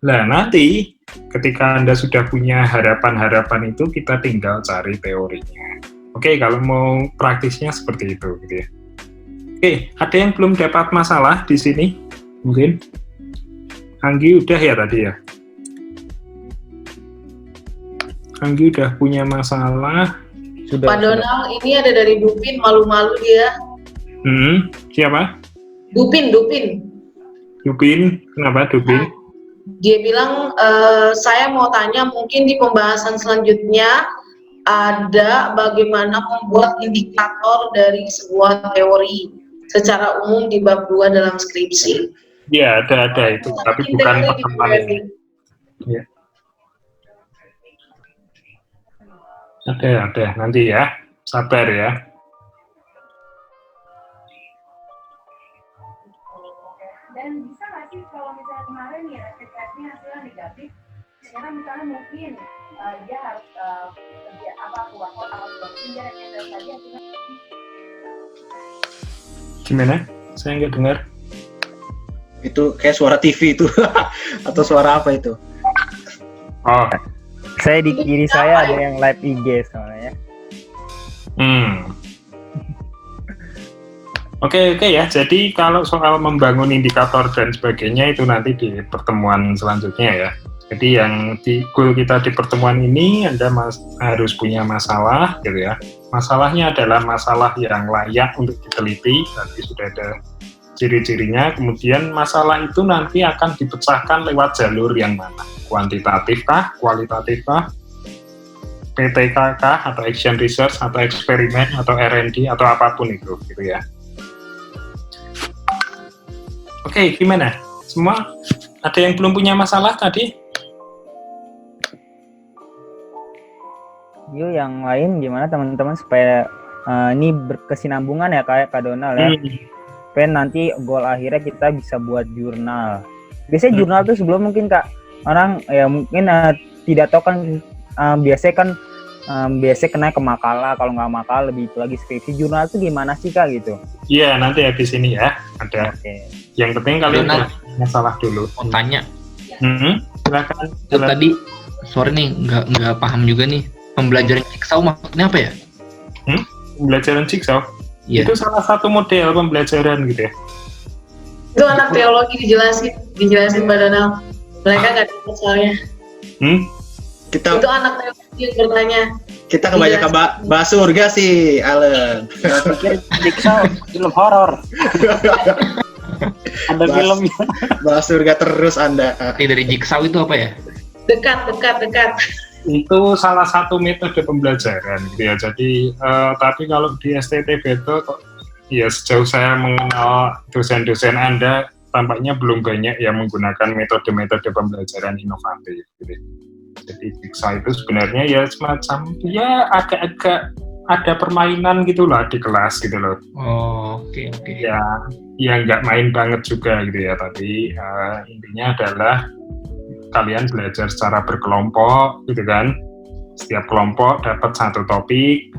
S1: Nah, nanti ketika Anda sudah punya harapan-harapan itu, kita tinggal cari teorinya. Oke, kalau mau praktisnya seperti itu gitu ya. Oke, ada yang belum dapat masalah di sini? Mungkin Anggi udah ya tadi ya? Anggi udah punya masalah.
S3: Sudah.
S6: Pak Donald, ini ada dari Dupin, malu-malu dia.
S1: Siapa?
S6: Dupin.
S1: Dupin, kenapa Dupin?
S6: Dia bilang, saya mau tanya mungkin di pembahasan selanjutnya ada bagaimana membuat indikator dari sebuah teori secara umum di bab 2 dalam skripsi.
S1: Ya, ada itu, tapi bukan pertemuan ini. Ya. Ada, nanti ya, sabar ya.
S7: Dan bisa nggak sih kalau misalnya kemarin ya rapid testnya hasilnya negatif, ternyata misalnya mungkin dia harus kerja keluar kota atau dia tes lagi hasilnya.
S1: Gimana? Saya nggak dengar.
S2: Itu kayak suara TV itu atau suara apa itu?
S1: Oh.
S3: Saya di kiri saya ada yang live IG soalnya.
S1: Oke ya. Jadi kalau soal membangun indikator dan sebagainya itu nanti di pertemuan selanjutnya ya. Jadi yang di goal kita di pertemuan ini Anda harus punya masalah gitu ya. Masalahnya adalah masalah yang layak untuk diteliti. Nanti sudah ada ciri-cirinya. Kemudian masalah itu nanti akan dipecahkan lewat jalur yang mana? Kuantitatif kah, kualitatif kah, PTK kah, atau action research, atau eksperimen, atau R&D, atau apapun itu, gitu ya. Oke, gimana? Semua ada yang belum punya masalah tadi?
S3: Yuk, yang lain gimana teman-teman supaya ini berkesinambungan ya kayak Kak Donald ya. Supaya nanti goal akhirnya kita bisa buat jurnal. Biasanya jurnal tuh sebelum mungkin Kak orang ya mungkin tidak tahu kan biasanya kena ke makalah, kalau nggak makalah lebih itu lagi skripsi. Jurnal itu gimana sih Kak gitu?
S1: Iya, nanti habis ini ya ada. Yang penting kalian masalah dulu.
S5: Mau tanya.
S1: Silakan.
S5: Tadi sore nih nggak paham juga nih, pembelajaran jigsaw maksudnya apa ya?
S1: Pembelajaran jigsaw?
S5: Yeah.
S1: Itu salah satu model pembelajaran gitu ya.
S6: Itu anak teologi dijelasin Mbak Donald. Mereka nggak dapat soalnya. Itu anak teologi yang bertanya.
S2: Kita kebanyakan bahas surga sih, Alan.
S4: Pikir jigsaw film horor. Ada filmnya.
S2: Bahas surga terus Anda.
S5: Dari jigsaw itu apa ya?
S6: Dekat.
S1: Itu salah satu metode pembelajaran gitu ya. Jadi tapi kalau di STT Beto kok ya sejauh saya mengenal dosen-dosen Anda tampaknya belum banyak yang menggunakan metode-metode pembelajaran inovatif gitu. Jadi jigsaw itu sebenarnya ya semacam ya agak-agak ada permainan gitu lah di kelas gitu loh.
S5: Oh, oke.
S1: Ya nggak main banget juga gitu ya, tapi intinya adalah kalian belajar secara berkelompok gitu kan. Setiap kelompok dapat satu topik,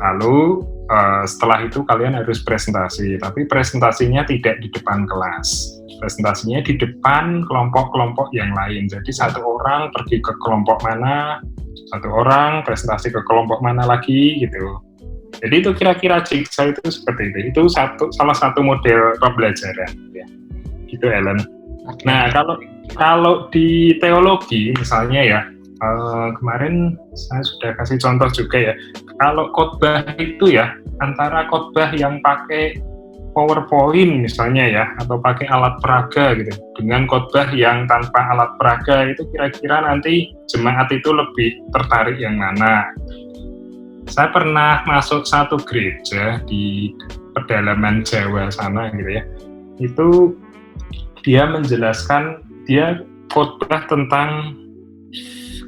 S1: lalu setelah itu kalian harus presentasi, tapi presentasinya tidak di depan kelas, presentasinya di depan kelompok-kelompok yang lain. Jadi satu orang pergi ke kelompok mana, satu orang presentasi ke kelompok mana lagi gitu. Jadi itu kira-kira jigsaw itu seperti itu. Itu salah satu model pembelajaran ya. Gitu Ellen. Nah, kalau di teologi misalnya ya, kemarin saya sudah kasih contoh juga ya. Kalau khotbah itu ya, antara khotbah yang pakai PowerPoint misalnya ya, atau pakai alat peraga gitu, dengan khotbah yang tanpa alat peraga, itu kira-kira nanti jemaat itu lebih tertarik yang mana? Saya pernah masuk satu gereja di pedalaman Jawa sana gitu ya. Itu dia menjelaskan, dia khotbah tentang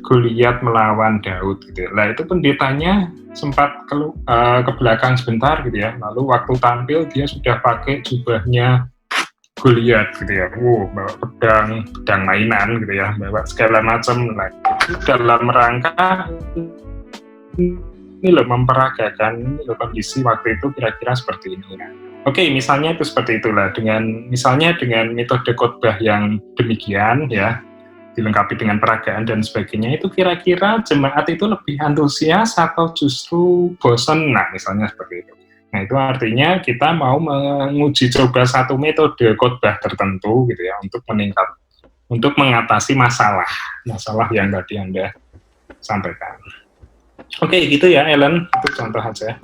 S1: Goliat melawan Daud gitu ya. Lah itu pendetanya sempat ke belakang sebentar gitu ya. Lalu waktu tampil dia sudah pakai jubahnya Goliat gitu ya. Bawa pedang mainan gitu ya, bawa segala macam. Nah, itu dalam rangka ini loh memperagakan kondisi waktu itu kira-kira seperti ini. Oke, misalnya itu seperti itulah dengan metode khotbah yang demikian ya, dilengkapi dengan peragaan dan sebagainya, itu kira-kira jemaat itu lebih antusias atau justru bosan? Nah, misalnya seperti itu. Nah, itu artinya kita mau menguji coba satu metode khotbah tertentu gitu ya untuk mengatasi masalah yang tadi Anda sampaikan. Oke, gitu ya Ellen, itu contoh aja.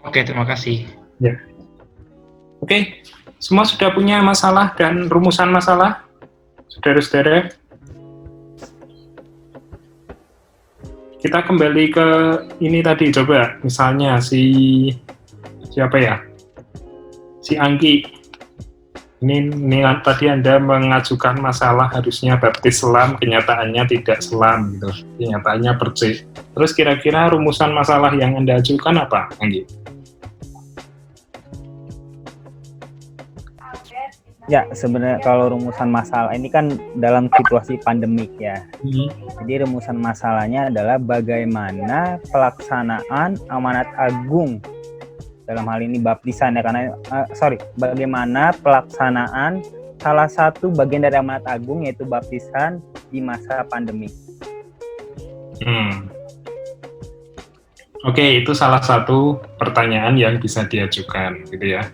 S5: Oke, terima kasih.
S1: Ya. Oke, semua sudah punya masalah dan rumusan masalah, saudara-saudara? Kita kembali ke ini tadi, coba misalnya siapa ya? Si Anggi. Ini tadi Anda mengajukan masalah harusnya baptis selam, kenyataannya tidak selam gitu. Kenyataannya percik. Terus kira-kira rumusan masalah yang Anda ajukan apa, Anggi?
S3: Ya, sebenarnya kalau rumusan masalah ini kan dalam situasi pandemik ya. Jadi rumusan masalahnya adalah bagaimana pelaksanaan amanat agung, dalam hal ini baptisan ya, bagaimana pelaksanaan salah satu bagian dari amanat agung yaitu baptisan di masa pandemi.
S1: Oke, itu salah satu pertanyaan yang bisa diajukan gitu ya.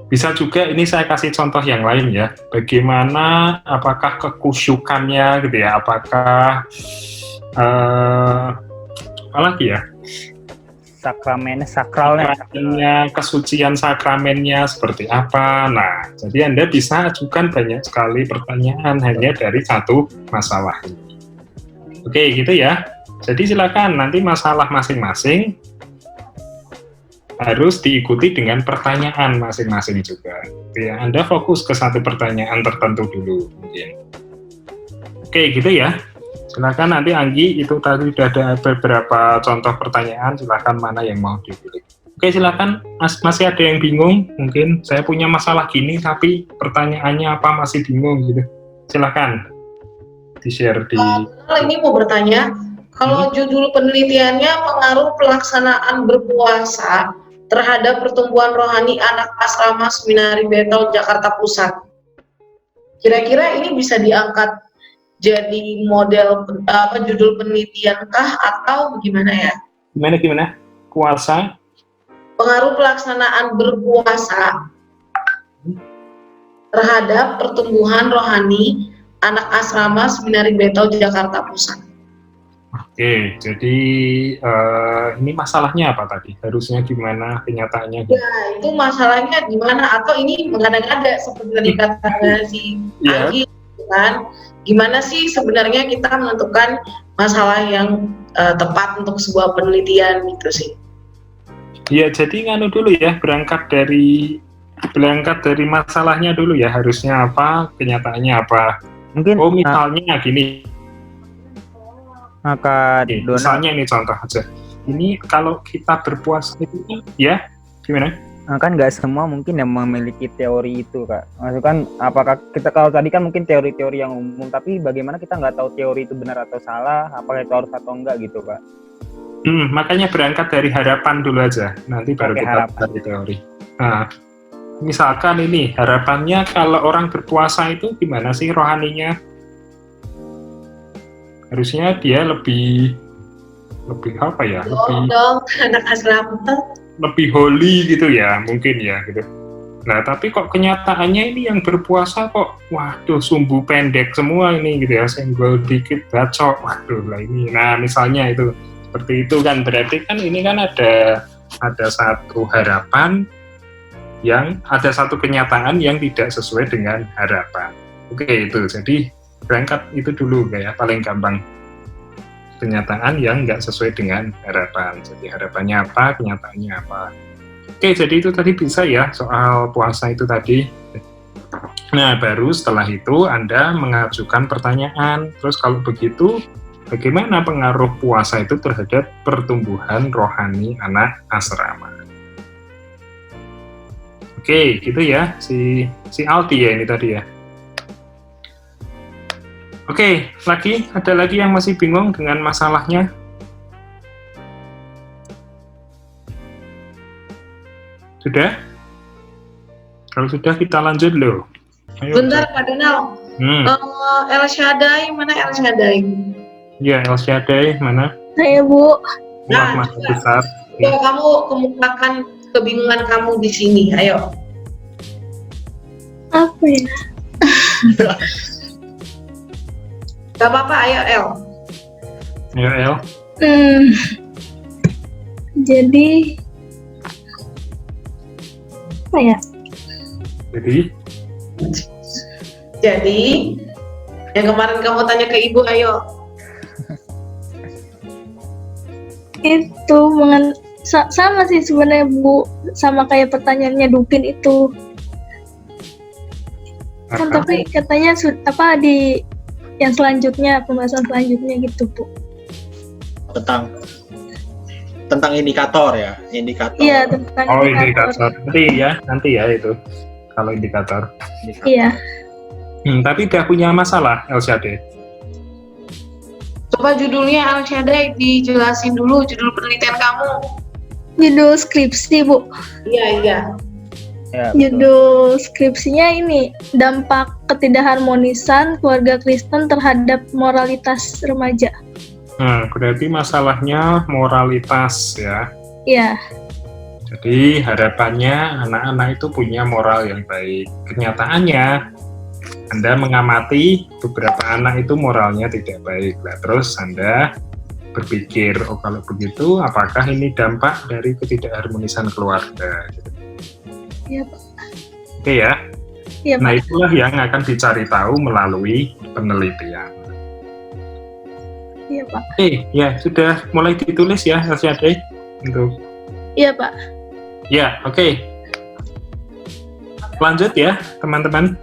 S1: Bisa juga ini saya kasih contoh yang lain ya. Bagaimana, apakah kekusyukannya gitu ya, apakah apa lagi ya? Sakramennya, kesucian sakramennya seperti apa. Nah, jadi Anda bisa ajukan banyak sekali pertanyaan hanya dari satu masalah ini. Oke, gitu ya. Jadi silakan nanti masalah masing-masing harus diikuti dengan pertanyaan masing-masing juga. Ya, Anda fokus ke satu pertanyaan tertentu dulu mungkin. Oke, gitu ya. Silakan nanti Anggi, itu tadi sudah ada beberapa contoh pertanyaan, silakan mana yang mau dipilih. Oke, silakan. Masih ada yang bingung? Mungkin saya punya masalah gini tapi pertanyaannya apa masih bingung gitu. Silakan di-share di.
S6: Ini mau bertanya, kalau judul penelitiannya pengaruh pelaksanaan berpuasa terhadap pertumbuhan rohani anak asrama Seminari Bethel Jakarta Pusat, kira-kira ini bisa diangkat jadi model judul penelitian kah atau gimana ya?
S1: Gimana? Puasa?
S6: Pengaruh pelaksanaan berpuasa terhadap pertumbuhan rohani anak asrama Seminari Bethel Jakarta Pusat.
S1: Oke, jadi ini masalahnya apa tadi? Harusnya gimana, kenyataannya?
S6: Ya, itu masalahnya gimana? Atau ini mengada-ngada seperti tadi katanya si Anggi, kan? Gimana sih sebenarnya kita menentukan masalah yang tepat untuk sebuah penelitian gitu sih?
S1: Iya, jadi nganu dulu ya, berangkat dari masalahnya dulu ya, harusnya apa, kenyataannya apa.
S3: Mungkin
S1: misalnya gini. Misalnya ini contoh aja. Ini kalau kita berpuasa itu ya gimana?
S3: Kan nggak semua mungkin yang memiliki teori itu, Kak. Maksudnya kan apakah kita, kalau tadi kan mungkin teori-teori yang umum, tapi bagaimana kita nggak tahu teori itu benar atau salah, apakah itu harus atau enggak gitu, Kak?
S1: Makanya berangkat dari harapan dulu aja, nanti baru kita cari teori. Nah, misalkan ini harapannya kalau orang berpuasa itu gimana sih rohaninya? Harusnya dia lebih apa ya?
S6: Anak asrama.
S1: Lebih holy gitu ya, mungkin ya gitu. Nah, tapi kok kenyataannya ini yang berpuasa kok, waduh, sumbu pendek semua ini gitu ya, senggol dikit bacok, waduh lah ini. Nah, misalnya itu seperti itu kan, berarti kan ini kan ada satu harapan yang ada satu kenyataan yang tidak sesuai dengan harapan. Oke, itu jadi berangkat itu dulu kayak paling gampang. kenyataan yang nggak sesuai dengan harapan. Jadi harapannya apa, kenyataannya apa. Oke, jadi itu tadi bisa ya soal puasa itu tadi. Nah, baru setelah itu Anda mengajukan pertanyaan. Terus kalau begitu, bagaimana pengaruh puasa itu terhadap pertumbuhan rohani anak asrama? Oke, gitu ya, si Aldi ya ini tadi ya. Oke, ada lagi yang masih bingung dengan masalahnya? Sudah? Kalau sudah kita lanjut loh. Ayo.
S6: Bentar Pak Donald. El Shaddai, mana El Shaddai?
S1: Ya, El Shaddai mana?
S9: Saya Bu.
S1: Nah, besar.
S6: Coba kamu kemukakan kebingungan kamu di sini, ayo.
S9: Apa ya?
S6: Gak apa-apa, ayo El.
S1: Ayo El.
S9: Jadi apa ya?
S6: Jadi yang kemarin kamu tanya ke ibu, ayo.
S9: Itu sama sih sebenarnya Bu, sama kayak pertanyaannya Dupin itu. Kan tapi katanya di yang selanjutnya, pembahasan selanjutnya gitu Bu.
S2: Tentang indikator ya, indikator.
S9: Iya, tentang
S1: indikator. Nanti ya itu kalau indikator.
S9: Iya.
S1: Tapi udah punya masalah El Shaddai.
S6: Coba judulnya El Shaddai dijelasin dulu, judul penelitian kamu.
S9: Judul skripsi Bu.
S6: Iya.
S3: Ya,
S9: Judul skripsinya ini, dampak ketidakharmonisan keluarga Kristen terhadap moralitas remaja.
S1: Nah, berarti masalahnya moralitas ya.
S9: Iya.
S1: Jadi harapannya anak-anak itu punya moral yang baik. Kenyataannya Anda mengamati beberapa anak itu moralnya tidak baik. Nah, terus Anda berpikir, oh kalau begitu apakah ini dampak dari ketidakharmonisan keluarga?
S9: Iya Pak.
S1: Oke ya.
S9: Iya Pak.
S1: Nah, itulah yang akan dicari tahu melalui penelitian.
S9: Iya Pak.
S1: Ya sudah mulai ditulis ya El Shaddai untuk.
S9: Iya Pak.
S1: Ya, oke. Lanjut ya teman-teman.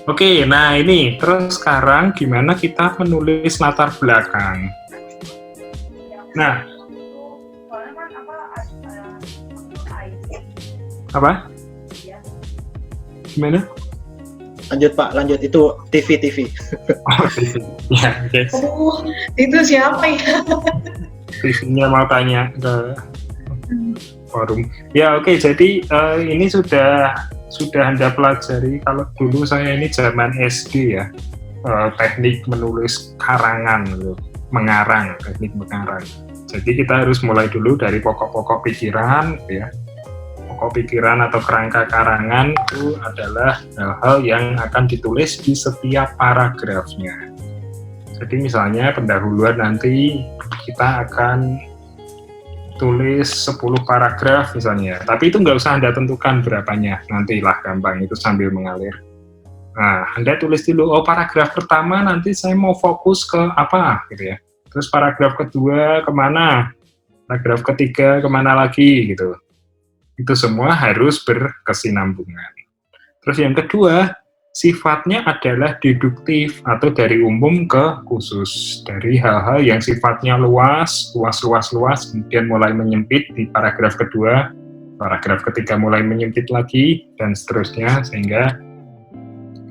S1: Oke, nah ini terus sekarang gimana kita menulis latar belakang. Nah, apa? Gimana?
S2: Lanjut Pak, lanjut, itu TV.
S1: Oh, TV. Ya, oke.
S6: Itu siapa ya?
S1: TV-nya mau tanya ke forum. Ya, oke. Jadi ini sudah Anda pelajari. Kalau dulu saya ini zaman SD ya, teknik menulis karangan, mengarang, teknik mengarang. Jadi kita harus mulai dulu dari pokok-pokok pikiran, ya. Pokok pikiran atau kerangka karangan itu adalah hal-hal yang akan ditulis di setiap paragrafnya. Jadi misalnya pendahuluan nanti kita akan tulis 10 paragraf misalnya, tapi itu nggak usah Anda tentukan berapanya, nantilah gampang, itu sambil mengalir. Nah, Anda tulis dulu, oh paragraf pertama nanti saya mau fokus ke apa, gitu ya. Terus paragraf kedua kemana, paragraf ketiga kemana lagi, gitu. Itu semua harus berkesinambungan. Terus yang kedua, sifatnya adalah deduktif atau dari umum ke khusus. Dari hal-hal yang sifatnya luas, kemudian mulai menyempit di paragraf kedua, paragraf ketiga mulai menyempit lagi, dan seterusnya, sehingga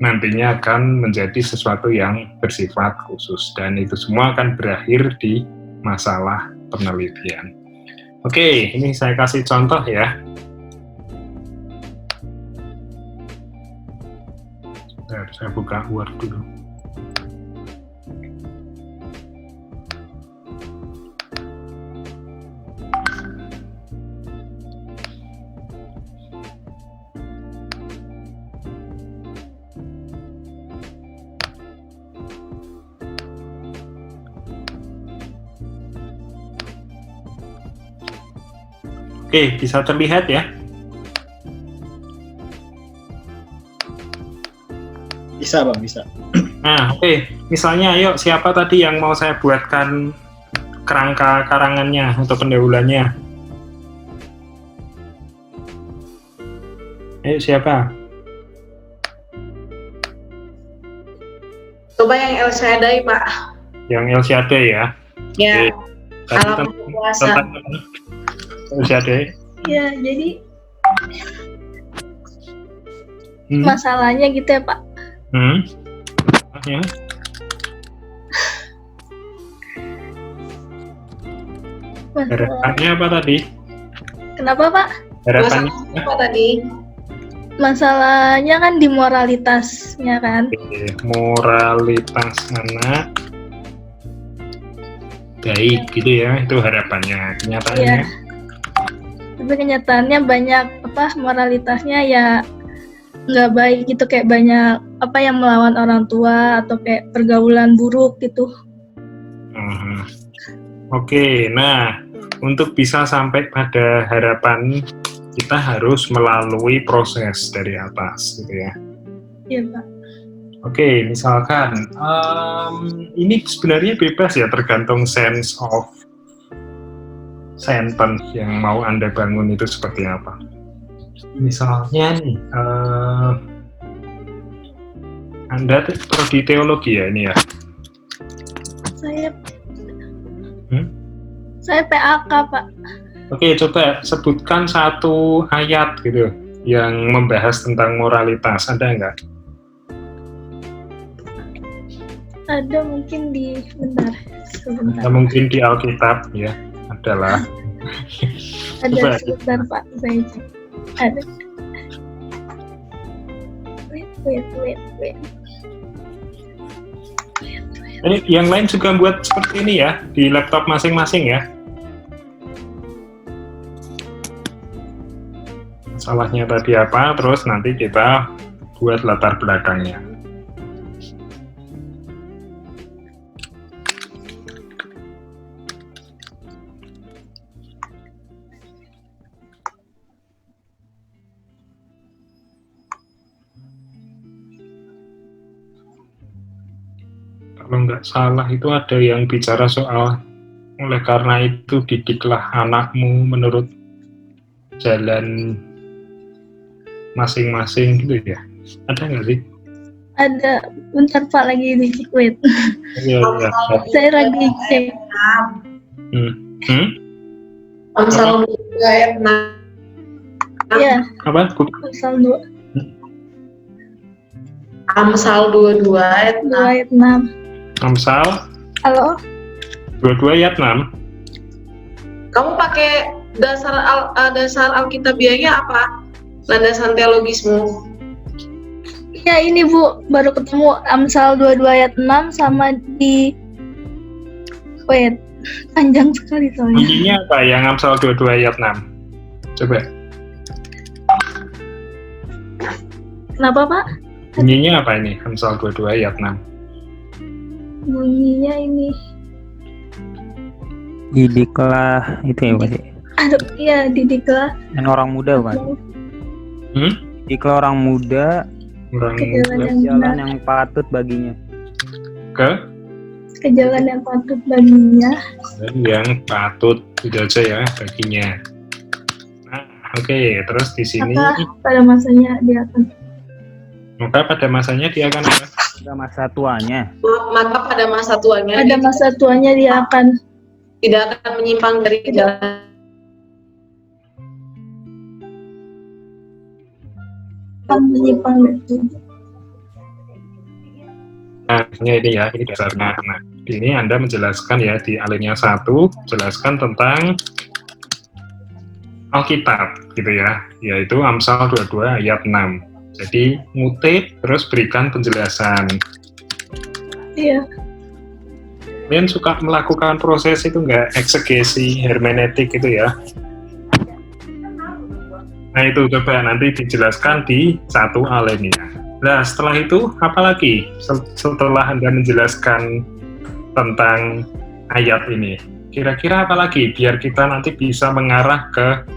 S1: nantinya akan menjadi sesuatu yang bersifat khusus. Dan itu semua akan berakhir di masalah penelitian. Oke, ini saya kasih contoh ya. Saya buka Word dulu. Oke, bisa terlihat ya?
S2: Bisa Bang, bisa.
S1: Nah, oke. Misalnya, ayo siapa tadi yang mau saya buatkan kerangka karangannya atau pendahuluannya? Ayo siapa?
S6: Coba yang El Shaddai, Pak.
S1: Yang El Shaddai ya?
S6: Ya,
S1: Oke. Tadi
S6: alam puasa.
S1: tentang El Shaddai.
S9: Ya, jadi
S1: Hmm?
S9: masalahnya gitu ya Pak.
S1: Ya. Harapannya apa tadi?
S9: Kenapa Pak?
S1: Harapannya
S6: Masalahnya apa tadi?
S9: Masalahnya kan di moralitasnya kan.
S1: moralitas anak baik gitu ya, itu harapannya. Kenyataannya
S9: Iya. Tapi kenyataannya banyak moralitasnya ya nggak baik gitu, kayak banyak yang melawan orang tua atau kayak pergaulan buruk gitu.
S1: Oke, nah untuk bisa sampai pada harapan kita harus melalui proses dari atas gitu ya.
S9: Iya Pak.
S1: Oke, misalkan ini sebenarnya bebas ya, tergantung sense of sentence yang mau Anda bangun itu seperti apa. Misalnya nih, Anda prodi teologi ya ini ya?
S9: Saya PAK Pak.
S1: Oke, coba sebutkan satu ayat gitu yang membahas tentang moralitas, ada nggak?
S9: Ada mungkin sebentar.
S1: Ada mungkin di Alkitab ya, adalah.
S9: Ada
S1: Coba.
S9: sebentar Pak, saya cek. Ada. Wait.
S1: Ini yang lain juga buat seperti ini ya, di laptop masing-masing ya. Masalahnya tadi apa, terus nanti kita buat latar belakangnya. Kalau nggak salah itu ada yang bicara soal oleh karena itu didiklah anakmu menurut jalan masing-masing gitu ya. Ada nggak sih?
S9: Ada. Bentar Pak, lagi di wait.
S1: Iya.
S9: Saya lagi cek.
S6: Amsal 2 ayat 6.
S9: Iya.
S1: Apa?
S9: Pasal 2
S6: Amsal 22 ayat 6.
S9: ayat 6.
S1: Amsal
S9: Halo?
S1: 22 ayat 6.
S6: Kamu pakai dasar Alkitabiahnya apa? Landasan teologismu.
S9: Ya ini Bu, baru ketemu Amsal 22 ayat 6 sama di wait, panjang sekali soalnya.
S1: Bunyinya apa yang Amsal 22 ayat 6? Coba.
S9: Kenapa Pak?
S1: Bunyinya apa ini Amsal 22 ayat 6?
S9: Bunyinya ini.
S3: Didiklah itu ya Pak sih.
S9: Aduh, iya didiklah
S3: Dan orang muda Pak. Didiklah orang muda
S1: Orang
S9: ke jalan yang
S3: jalan
S9: benar,
S3: yang patut baginya.
S9: ke jalan yang patut baginya.
S1: Dan yang patut itu aja ya baginya. Nah, oke, terus di sini
S9: Maka pada masanya dia akan
S1: apa?
S3: Pada masa tuanya.
S6: Maka pada masa tuanya
S9: pada masa tuanya dia akan
S6: tidak akan menyimpang dari jalan
S9: menyimpang dari itu.
S1: Nah, ini dasarnya. Nah, ini Anda menjelaskan ya di alinea 1, jelaskan tentang Alkitab gitu ya, yaitu Amsal 22 ayat 6. Jadi ngutip terus berikan penjelasan.
S9: Iya.
S1: Kalian suka melakukan proses itu nggak, eksegesi, hermeneutik itu ya? Nah itu coba nanti dijelaskan di 1 alinea. Nah setelah itu apa lagi? Setelah Anda menjelaskan tentang ayat ini, kira-kira apa lagi biar kita nanti bisa mengarah ke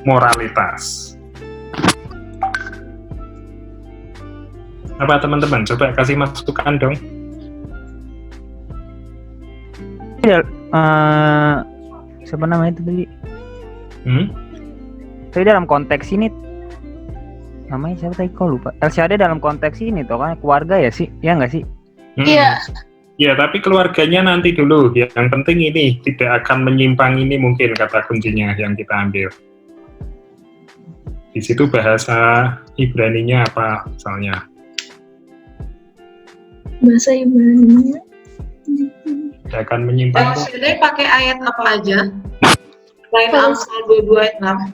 S1: moralitas? Apa teman-teman? Coba kasih masukan dong.
S3: Siapa namanya itu tadi?
S1: Hmm?
S3: Tapi dalam konteks ini namanya siapa tadi, kok lupa. LCD dalam konteks ini toh kan keluarga ya sih, ya nggak sih?
S9: Iya.
S1: Ya, tapi keluarganya nanti dulu. Yang penting ini tidak akan menyimpang, ini mungkin kata kuncinya yang kita ambil. Di situ bahasa Ibraninya apa misalnya?
S9: Bahasa Ibrani.
S1: Tidak akan menyimpang.
S6: LCD pakai ayat apa aja? Selain Amsal 22 ayat 6.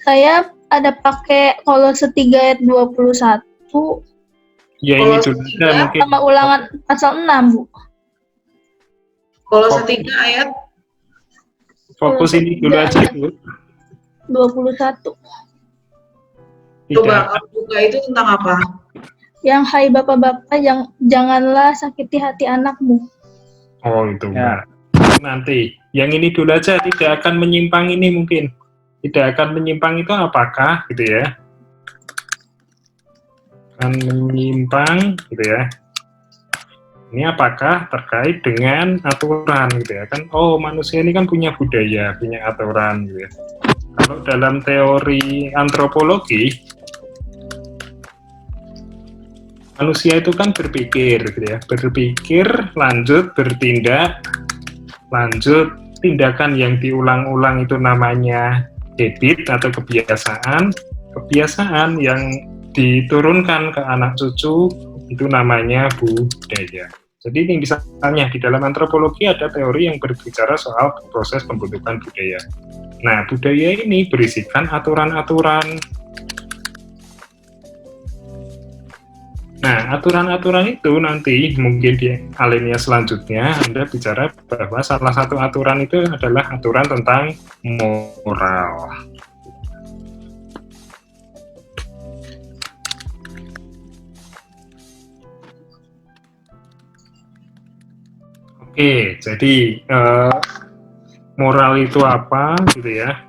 S9: Saya ada pakai Kolose 3 ayat 21
S1: Ya ini juga mungkin.
S9: sama Ulangan pasal 6, Bu.
S6: Kolose 3 ayat
S1: Fokus ini dulu aja Bu.
S9: 21.
S6: coba kamu buka itu tentang apa?
S9: Yang hai bapak-bapak, janganlah sakiti hati anakmu.
S1: Oh itu
S3: Ya.
S1: nanti. Yang ini dulu aja, tidak akan menyimpang ini mungkin. Tidak akan menyimpang itu apakah gitu ya? Akan menyimpang gitu ya. Ini apakah terkait dengan aturan gitu ya kan? Oh manusia ini kan punya budaya, punya aturan gitu ya. Kalau dalam teori antropologi, manusia itu kan berpikir gitu ya, berpikir, lanjut bertindak, lanjut tindakan yang diulang-ulang itu namanya habit atau kebiasaan. Kebiasaan yang diturunkan ke anak cucu itu namanya budaya. Jadi ini misalnya di dalam antropologi ada teori yang berbicara soal proses pembentukan budaya. Nah, budaya ini berisikan aturan-aturan. Nah, aturan-aturan itu nanti mungkin di alinea selanjutnya Anda bicara bahwa salah satu aturan itu adalah aturan tentang moral. Oke, jadi moral itu apa gitu ya?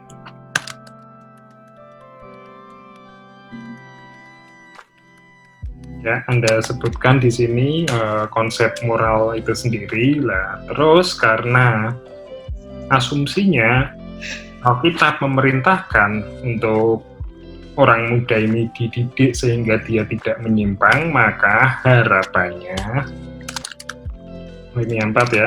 S1: Ya, Anda sebutkan di sini konsep moral itu sendiri lah. Terus karena asumsinya Alkitab memerintahkan untuk orang muda ini dididik sehingga dia tidak menyimpang, maka harapannya ini 4 ya.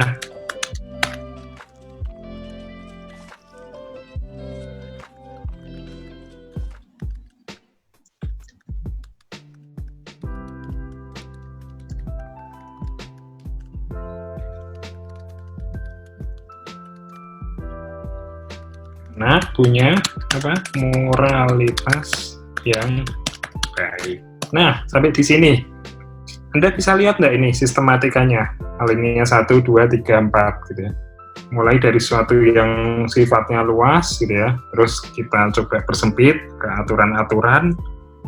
S1: Nah, punya apa? Moralitas yang baik. Nah, sampai di sini. Anda bisa lihat nggak ini sistematikanya? Alinea 1, 2, 3, 4 gitu ya. Mulai dari sesuatu yang sifatnya luas gitu ya. Terus kita coba persempit ke aturan-aturan.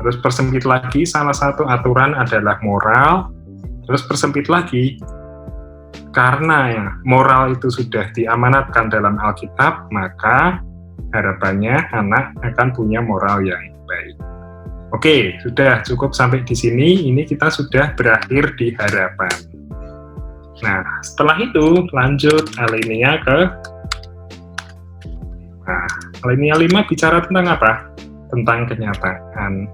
S1: Terus persempit lagi, salah satu aturan adalah moral. Terus persempit lagi. Karena ya, moral itu sudah diamanatkan dalam Alkitab, maka harapannya anak akan punya moral yang baik. Oke, sudah cukup sampai di sini. Ini kita sudah berakhir di harapan. Nah, setelah itu lanjut alinea ke alinea 5 bicara tentang apa? Tentang kenyataan.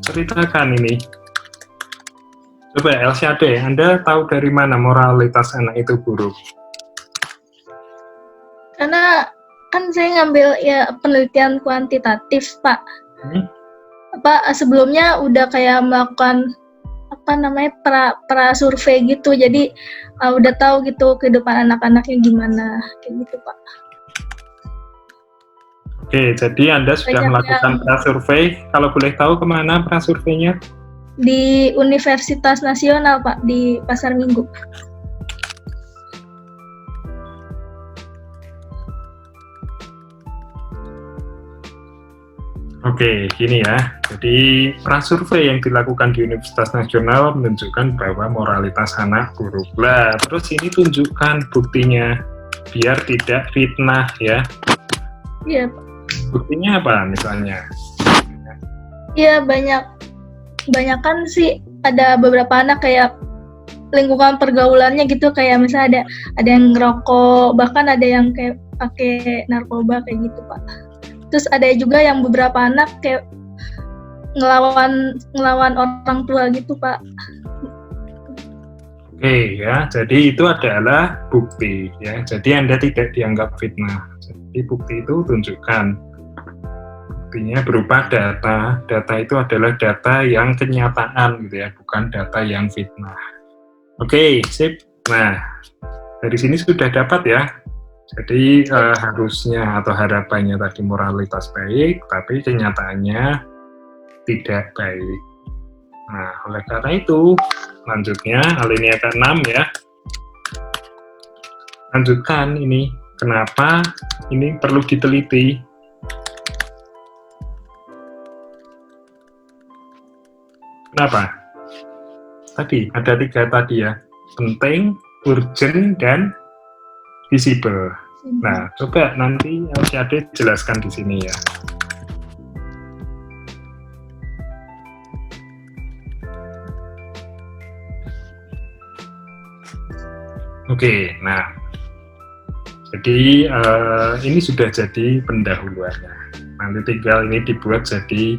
S1: Ceritakan ini. Coba LCD, Anda tahu dari mana moralitas anak itu buruk?
S9: Karena kan saya ngambil ya penelitian kuantitatif, Pak. Sebelumnya udah kayak melakukan pra survei gitu, jadi udah tahu gitu kehidupan anak-anaknya gimana kayak gitu, Pak.
S1: Oke, jadi Anda sudah melakukan pra survei. Kalau boleh tahu kemana pra surveinya?
S9: Di Universitas Nasional, Pak, di Pasar Minggu.
S1: Oke, gini ya. Jadi prasurvei yang dilakukan di Universitas Nasional menunjukkan bahwa moralitas anak buruk. Lah, terus ini tunjukkan buktinya biar tidak fitnah ya.
S9: Iya, Pak.
S1: Buktinya apa misalnya?
S9: Iya, banyak kan sih ada beberapa anak kayak lingkungan pergaulannya gitu, kayak misalnya ada yang ngerokok, bahkan ada yang kayak pakai narkoba kayak gitu Pak. Terus ada juga yang beberapa anak kayak ngelawan orang tua gitu Pak.
S1: Oke ya, jadi itu adalah bukti ya. Jadi Anda tidak dianggap fitnah. Jadi bukti itu tunjukkan. Buktinya berupa data. Data itu adalah data yang kenyataan gitu ya, bukan data yang fitnah. Oke, sip. Nah, dari sini sudah dapat ya. Jadi harusnya atau harapannya tadi moralitas baik, tapi kenyataannya tidak baik. Nah, oleh karena itu, lanjutnya alinea ke-6 ya. Lanjutkan ini, kenapa ini perlu diteliti. Kenapa? Tadi, ada 3 tadi ya. Penting, urgent, dan visible. Nah, coba nanti Alsyade jelaskan di sini ya. Oke, nah, jadi ini sudah jadi pendahuluannya. Nanti tinggal ini dibuat jadi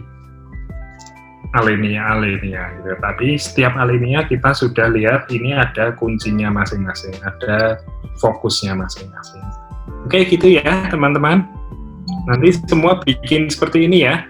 S1: alinea gitu. Tapi setiap alinea kita sudah lihat ini ada kuncinya masing-masing, ada fokusnya masing-masing. Oke, gitu ya teman-teman. Nanti semua bikin seperti ini ya.